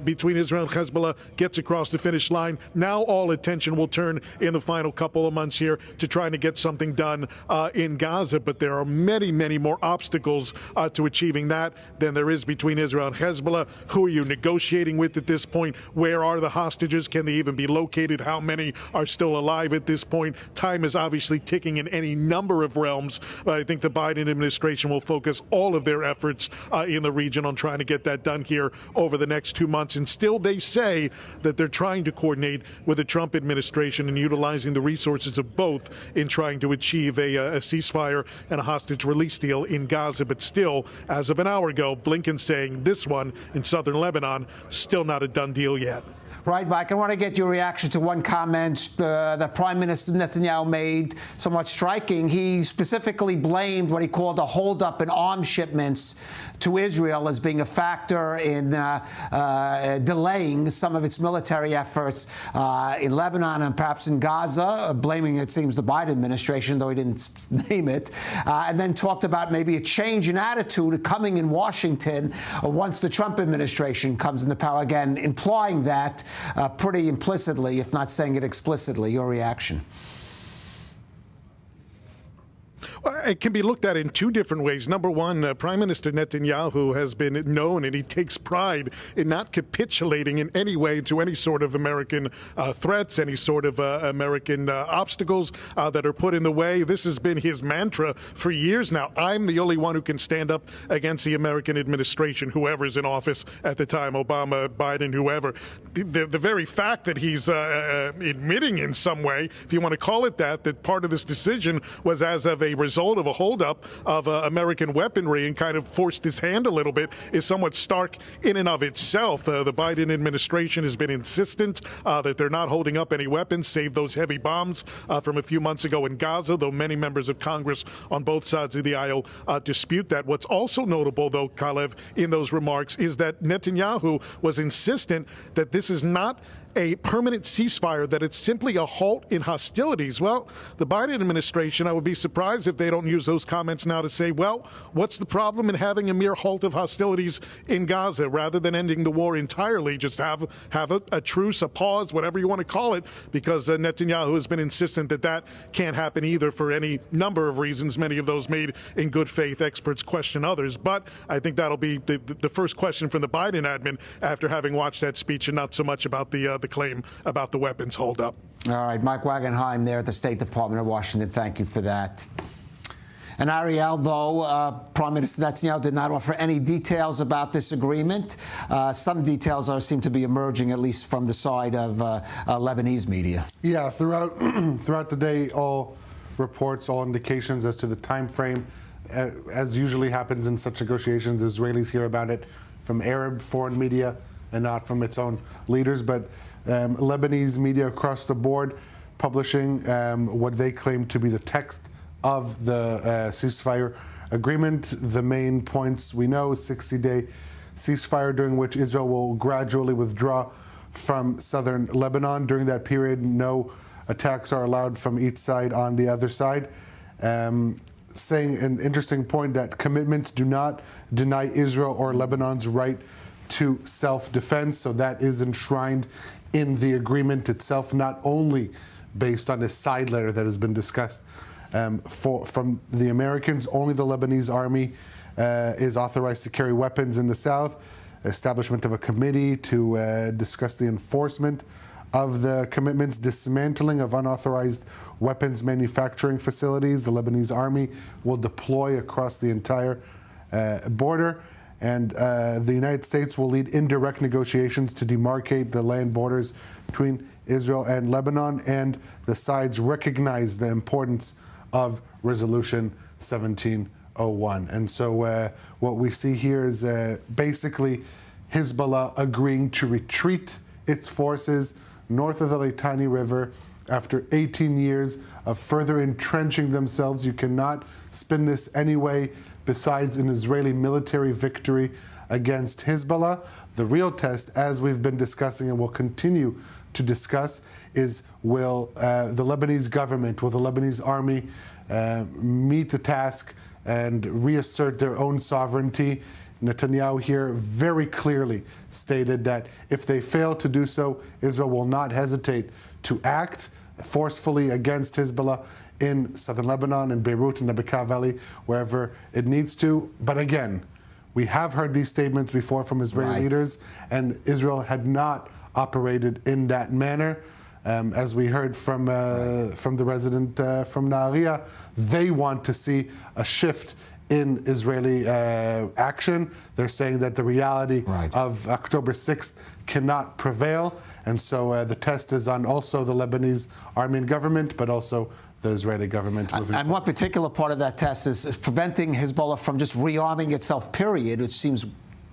between Israel and Hezbollah gets across the finish line. Now all attention will turn in the final couple of months here to trying to get something done in Gaza. But there are many, many more obstacles to achieving that than there is between Israel and Hezbollah. Who are you negotiating with at this point? Where are the hostages? Can they even be located? How many are still alive at this point? Time is obviously ticking in any number of realms, but I think the Biden administration will focus all of their efforts in the region on trying to get that done here over the next 2 months. And still they say that they're trying to coordinate with the Trump administration and utilizing the resources of both in trying to achieve a ceasefire and a hostage release deal in Gaza. But still, as of an hour ago, Blinken saying this one in southern Lebanon, still not a done deal yet. Right, Mike, I want to get your reaction to one comment that Prime Minister Netanyahu made, somewhat striking. He specifically blamed what he called a holdup in arms shipments to Israel as being a factor in delaying some of its military efforts in Lebanon and perhaps in Gaza, blaming, it seems, the Biden administration, though he didn't name it, and then talked about maybe a change in attitude coming in Washington once the Trump administration comes into power, again, implying that pretty implicitly, if not saying it explicitly. Your reaction? It can be looked at in two different ways. Number one, Prime Minister Netanyahu has been known, and he takes pride in not capitulating in any way to any sort of American threats, any sort of American obstacles that are put in the way. This has been his mantra for years now. I'm the only one who can stand up against the American administration, whoever's in office at the time, Obama, Biden, whoever. The very fact that he's admitting in some way, if you want to call it that part of this decision was as of a result of a holdup of American weaponry and kind of forced his hand a little bit is somewhat stark in and of itself. The Biden administration has been insistent that they're not holding up any weapons, save those heavy bombs from a few months ago in Gaza, though many members of Congress on both sides of the aisle dispute that. What's also notable, though, Kalev, in those remarks is that Netanyahu was insistent that this is not a permanent ceasefire, that it's simply a halt in hostilities. Well, the Biden administration, I would be surprised if they don't use those comments now to say, well, what's the problem in having a mere halt of hostilities in Gaza rather than ending the war entirely? Just have a truce, a pause, whatever you want to call it, because Netanyahu has been insistent that that can't happen either for any number of reasons, many of those made in good faith. Experts question others. But I think that'll be the first question from the Biden admin after having watched that speech, and not so much about the claim about the weapons holdup. All right, Mike Wagenheim there at the State Department of Washington. Thank you for that. And Ariel, though, Prime Minister Netanyahu did not offer any details about this agreement. Some details seem to be emerging, at least from the side of Lebanese media. Yeah, throughout the day, all reports, all indications as to the time frame. As usually happens in such negotiations, Israelis hear about it from Arab foreign media and not from its own leaders. But Lebanese media across the board publishing what they claim to be the text of the ceasefire agreement. The main points we know: 60-day ceasefire during which Israel will gradually withdraw from southern Lebanon. During that period, no attacks are allowed from each side on the other side. Saying an interesting point that commitments do not deny Israel or Lebanon's right to self-defense. So that is enshrined in the agreement itself, not only based on a side letter that has been discussed from the Americans. Only the Lebanese army is authorized to carry weapons in the south. Establishment of a committee to discuss the enforcement of the commitments, dismantling of unauthorized weapons manufacturing facilities. The Lebanese army will deploy across the entire border. And the United States will lead indirect negotiations to demarcate the land borders between Israel and Lebanon, and the sides recognize the importance of Resolution 1701. And so what we see here is basically Hezbollah agreeing to retreat its forces north of the Litani River after 18 years of further entrenching themselves. You cannot spin this any way besides an Israeli military victory against Hezbollah. The real test, as we've been discussing and will continue to discuss is, will the Lebanese government, will the Lebanese army meet the task and reassert their own sovereignty? Netanyahu here very clearly stated that if they fail to do so, Israel will not hesitate to act forcefully against Hezbollah in southern Lebanon, in Beirut, in the Bekaa Valley, wherever it needs to. But again, we have heard these statements before from Israeli leaders, and Israel had not operated in that manner. As we heard from the resident from Nahariya, they want to see a shift in Israeli action. They're saying that the reality of October 6th cannot prevail. And so the test is on also the Lebanese army and government, but also the Israeli government. And one particular part of that test is preventing Hezbollah from just rearming itself, period, which seems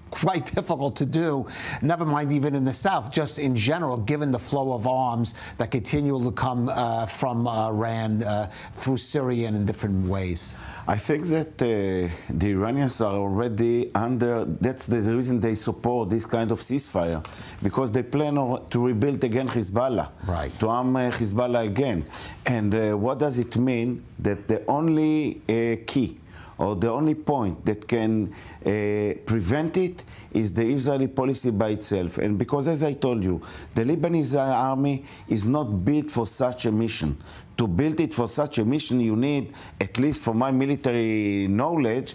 quite difficult to do, never mind even in the south, just in general, given the flow of arms that continue to come from Iran through Syria and in different ways. I think that the Iranians are already under, that's the reason they support this kind of ceasefire, because they plan to rebuild again Hezbollah, to arm Hezbollah again. And what does it mean? That the only key or the only point that can prevent it is the Israeli policy by itself. And because, as I told you, the Lebanese army is not built for such a mission. To build it for such a mission, you need, at least from my military knowledge,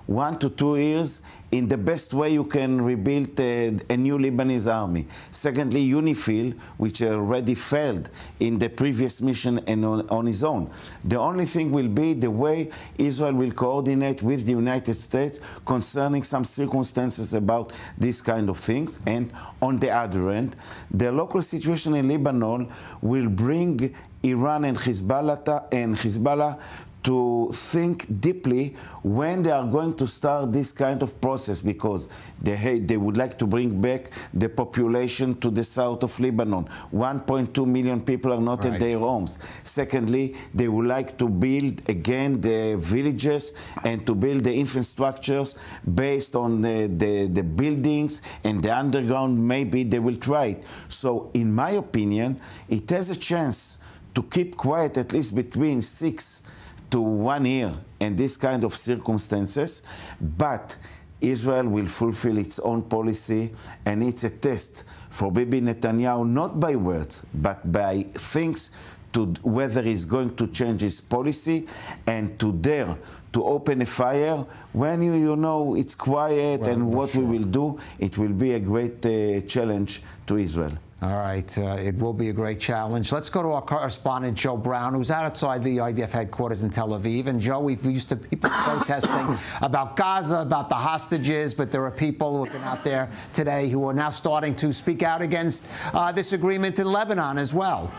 1 to 2 years in the best way you can rebuild a new Lebanese army. Secondly, UNIFIL, which already failed in the previous mission and on its own. The only thing will be the way Israel will coordinate with the United States concerning some circumstances about these kind of things. And on the other end, the local situation in Lebanon will bring Iran and Hezbollah to think deeply when they are going to start this kind of process, because they would like to bring back the population to the south of Lebanon. 1.2 million people are not in their homes. Secondly, they would like to build again the villages and to build the infrastructures based on the buildings and the underground. Maybe they will try it. So in my opinion, it has a chance to keep quiet at least between 6 to 1 year in this kind of circumstances, but Israel will fulfill its own policy, and it's a test for Bibi Netanyahu, not by words, but by things, to whether he's going to change his policy and to dare to open a fire when you know it's quiet. And what we will do, it will be a great challenge to Israel. All right, it will be a great challenge. Let's go to our correspondent, Joe Brown, who's outside the IDF headquarters in Tel Aviv. And Joe, we've used to people protesting about Gaza, about the hostages, but there are people who have been out there today who are now starting to speak out against this agreement in Lebanon as well.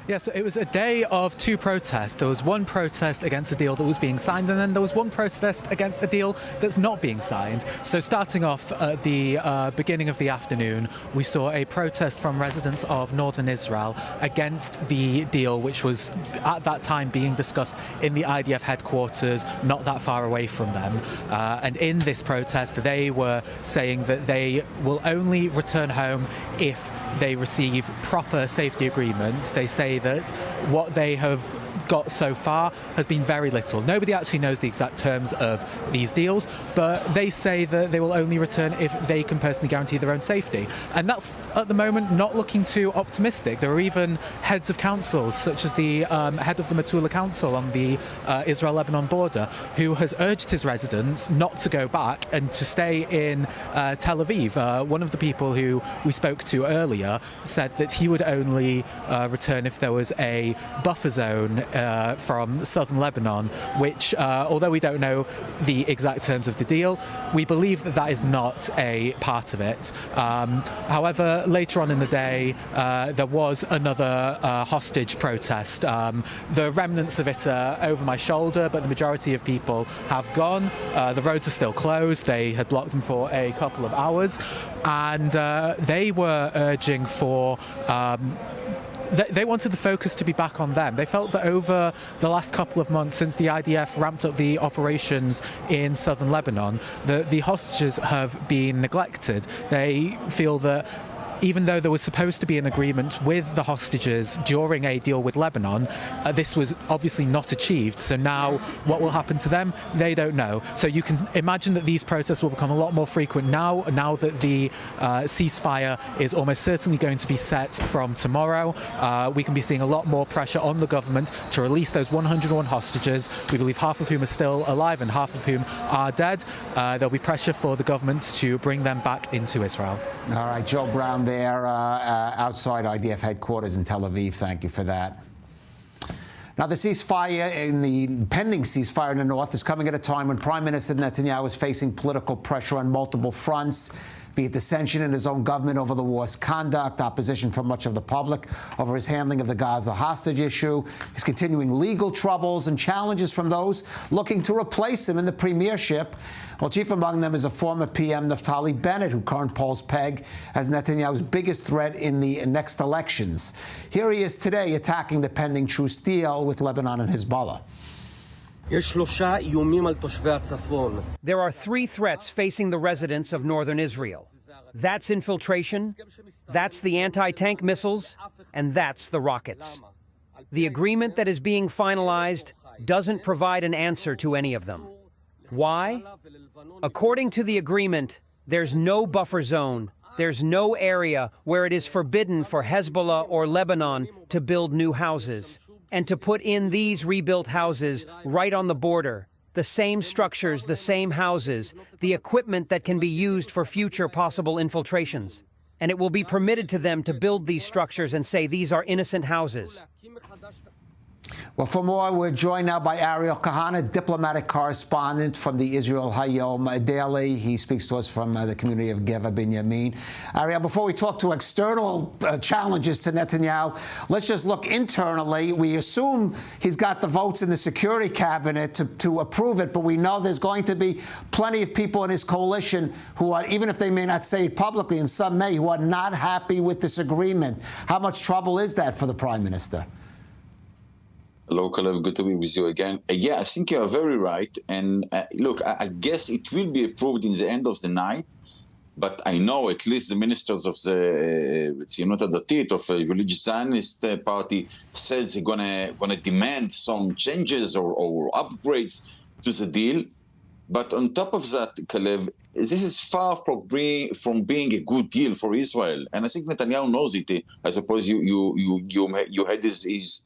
Yes, it was a day of 2 protests. There was one protest against a deal that was being signed, and then there was one protest against a deal that's not being signed. So starting off at the beginning of the afternoon, we saw a protest from residents of northern Israel against the deal, which was at that time being discussed in the IDF headquarters, not that far away from them. And in this protest, they were saying that they will only return home if they receive proper safety agreements. They say that what they have got so far has been very little. Nobody actually knows the exact terms of these deals, but they say that they will only return if they can personally guarantee their own safety. And that's, at the moment, not looking too optimistic. There are even heads of councils, such as the head of the Metula Council on the Israel-Lebanon border, who has urged his residents not to go back and to stay in Tel Aviv. One of the people who we spoke to earlier said that he would only return if there was a buffer zone from southern Lebanon, which, although we don't know the exact terms of the deal, we believe that that is not a part of it. However, later on in the day, there was another hostage protest. The remnants of it are over my shoulder, but the majority of people have gone. The roads are still closed. They had blocked them for a couple of hours, and they were urging for they wanted the focus to be back on them. They felt that over the last couple of months, since the IDF ramped up the operations in southern Lebanon, the hostages have been neglected. They feel that even though there was supposed to be an agreement with the hostages during a deal with Lebanon, this was obviously not achieved. So now what will happen to them, they don't know. So you can imagine that these protests will become a lot more frequent now that the ceasefire is almost certainly going to be set from tomorrow. We can be seeing a lot more pressure on the government to release those 101 hostages. We believe half of whom are still alive and half of whom are dead. There'll be pressure for the government to bring them back into Israel. All right, Joe Brown there outside IDF headquarters in Tel Aviv. Thank you for that. Now, the pending ceasefire in the north is coming at a time when Prime Minister Netanyahu is facing political pressure on multiple fronts, be it dissension in his own government over the war's conduct, opposition from much of the public over his handling of the Gaza hostage issue, his continuing legal troubles, and challenges from those looking to replace him in the premiership. Well, chief among them is a former PM, Naftali Bennett, who current polls peg as Netanyahu's biggest threat in the next elections. Here he is today attacking the pending truce deal with Lebanon and Hezbollah. There are 3 threats facing the residents of northern Israel. That's infiltration, that's the anti-tank missiles, and that's the rockets. The agreement that is being finalized doesn't provide an answer to any of them. Why? According to the agreement, there's no buffer zone. There's no area where it is forbidden for Hezbollah or Lebanon to build new houses and to put in these rebuilt houses right on the border. The same structures, the same houses, the equipment that can be used for future possible infiltrations. And it will be permitted to them to build these structures and say these are innocent houses. Well, for more, we're joined now by Ariel Kahana, diplomatic correspondent from the Israel Hayom Daily. He speaks to us from the community of Geva Binyamin. Ariel, before we talk to external challenges to Netanyahu, let's just look internally. We assume he's got the votes in the security cabinet to approve it, but we know there's going to be plenty of people in his coalition who are, even if they may not say it publicly, and some may, who are not happy with this agreement. How much trouble is that for the Prime Minister? Hello, Kalev. Good to be with you again. Yeah, I think you are very right. And look, I guess it will be approved in the end of the night. But I know at least the ministers of the Tzionut Hadatit, of a religious Zionist party, said they're gonna demand some changes or upgrades to the deal. But on top of that, Kalev, this is far from being a good deal for Israel. And I think Netanyahu knows it. I suppose you had his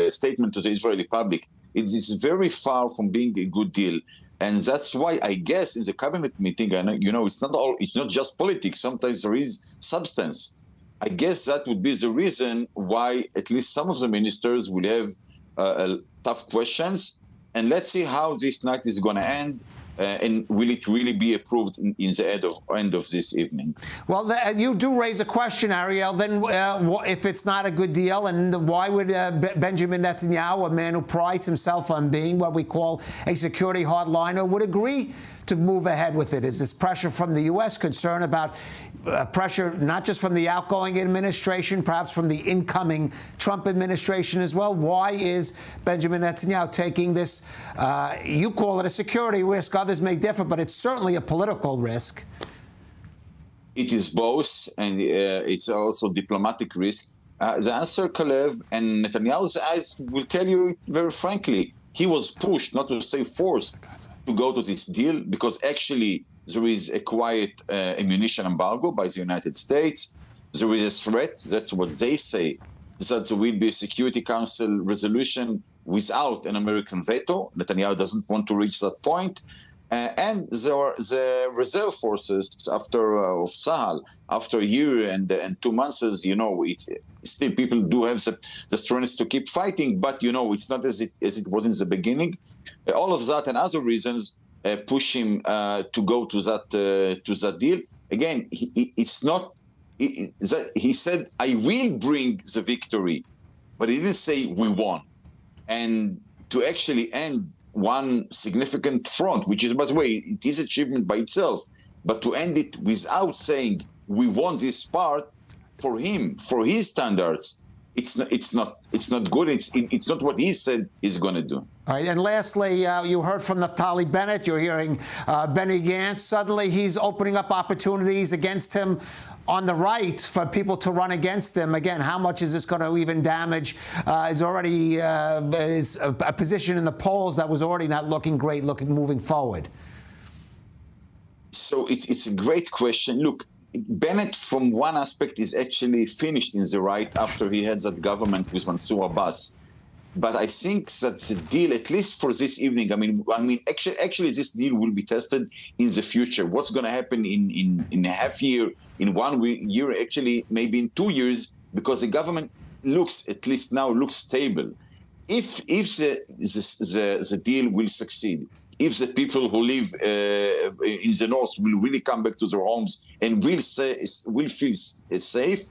statement to the Israeli public. It is very far from being a good deal, and that's why I guess in the cabinet meeting, and it's not just politics. Sometimes there is substance. I guess that would be the reason why at least some of the ministers will have tough questions. And let's see how this night is going to end. And will it really be approved in the end of this evening? Well, you do raise a question, Ariel. Then if it's not a good deal, and why would Benjamin Netanyahu, a man who prides himself on being what we call a security hardliner, would agree to move ahead with it? Is this pressure from the U.S., concern about pressure not just from the outgoing administration, perhaps from the incoming Trump administration as well? Why is Benjamin Netanyahu taking this, you call it a security risk, others may differ, but it's certainly a political risk? It is both, and it's also diplomatic risk. The answer, Kalev, and Netanyahu's eyes will tell you very frankly, he was pushed, not to say forced, to go to this deal because actually there is a quiet ammunition embargo by the United States. There is a threat, that's what they say, that there will be a Security Council resolution without an American veto. Netanyahu doesn't want to reach that point. And the reserve forces after of Sahel, after a year and 2 months, it's still people do have the strength to keep fighting, but it's not as it was in the beginning. All of that and other reasons push him to go to that deal. Again, he said, "I will bring the victory," but he didn't say we won. And to actually end one significant front, which is, by the way, it is achievement by itself, but to end it without saying we won this part, for him, for his standards, it's not good. It's not what he said he's going to do. All right, and lastly, you heard from Naftali Bennett. You're hearing Benny Gantz. Suddenly, he's opening up opportunities against him on the right for people to run against him. Again, how much is this going to even damage his already his a position in the polls that was already not looking great, moving forward? So it's a great question. Look, Bennett, from one aspect, is actually finished in the right after he heads that government with Mansour Abbas. But I think that the deal, at least for this evening, actually, this deal will be tested in the future. What's going to happen in a half year, in 1 year, actually, maybe in 2 years, because the government looks, at least now, looks stable. If the deal will succeed, if the people who live in the north will really come back to their homes and will feel safe,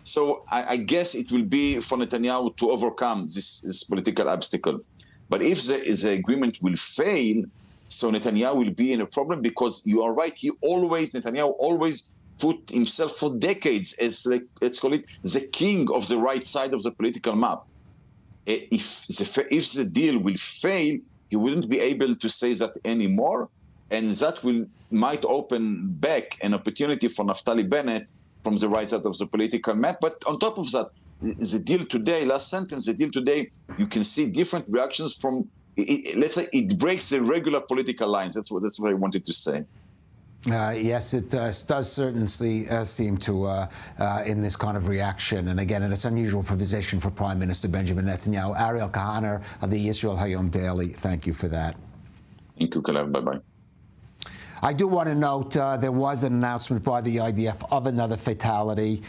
so I guess it will be for Netanyahu to overcome this political obstacle. But if the agreement will fail, so Netanyahu will be in a problem, because you are right, Netanyahu always put himself for decades as, let's call it, the king of the right side of the political map. If the deal will fail, he wouldn't be able to say that anymore, and that might open back an opportunity for Naftali Bennett from the right side of the political map. But on top of that, the deal today, last sentence, the deal today, you can see different reactions from, let's say, it breaks the regular political lines. That's what I wanted to say. Yes, it does certainly seem to in this kind of reaction. And again, it's unusual position for Prime Minister Benjamin Netanyahu. Ariel Kahaner of the Israel Hayom Daily, thank you for that. Thank you, Kalev. Bye-bye. I do want to note there was an announcement by the IDF of another fatality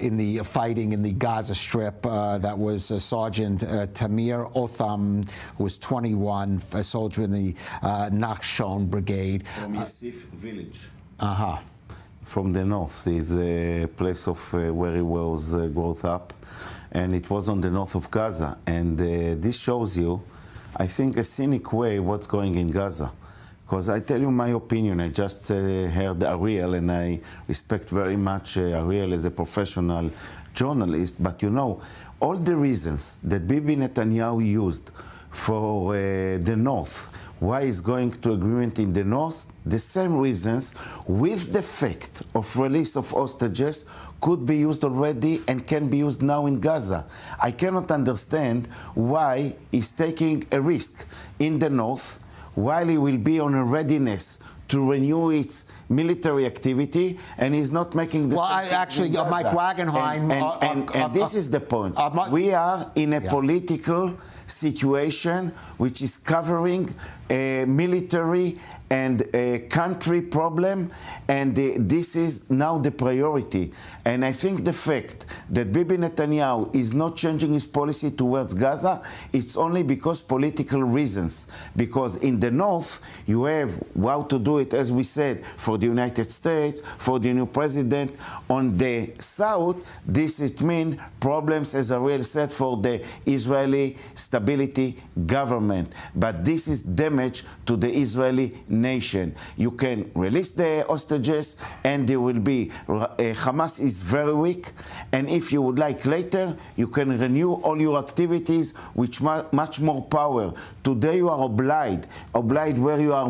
in the fighting in the Gaza Strip. That was Sergeant Tamir Otham, who was 21, a soldier in the Nachshon Brigade. From Yasif village. From the north. Is a place of where he was brought up. And it was on the north of Gaza. And this shows you, I think, a cynic way what's going in Gaza. Because I tell you my opinion, I just heard Ariel, and I respect very much Ariel as a professional journalist, but you know, all the reasons that Bibi Netanyahu used for the North, why he's going to agreement in the North, the same reasons, with the fact of release of hostages, could be used already and can be used now in Gaza. I cannot understand why he's taking a risk in the North, while he will be on a readiness to renew its military activity, and he's not making the same thing actually, in Gaza. Mike Wagenheim... And this is the point. We are in a political situation which is covering a military and a country problem, and this is now the priority. And I think the fact that Bibi Netanyahu is not changing his policy towards Gaza, it's only because political reasons. Because in the north, you have how to do it, as we said, for the United States, for the new president. On the south, it means problems, as Ariel said, for the Israeli stability government. But this is damage to the Israeli nation. You can release the hostages, and there will be, Hamas is very weak, and if you would like later, you can renew all your activities with much more power. Today you are obliged where you are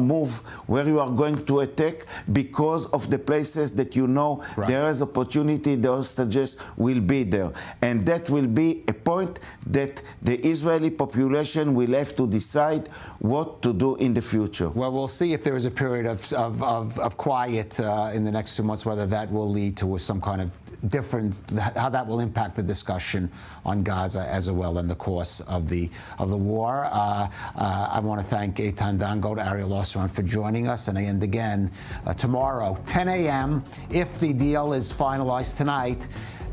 where you are going to attack, because of the places that you know there is opportunity, the hostages will be there. And that will be a point that the Israeli population will have to decide what to do in the future. Well, we'll see if there is a period of quiet in the next 2 months, whether that will lead to some kind of different, how that will impact the discussion on Gaza as well in the course of the war. I want to thank Eitan Dangot, Ariel Osran for joining us. And again, tomorrow, 10 a.m., if the deal is finalized tonight,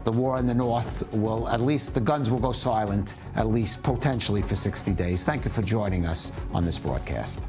the war in the north will, at least the guns will go silent, at least potentially for 60 days. Thank you for joining us on this broadcast.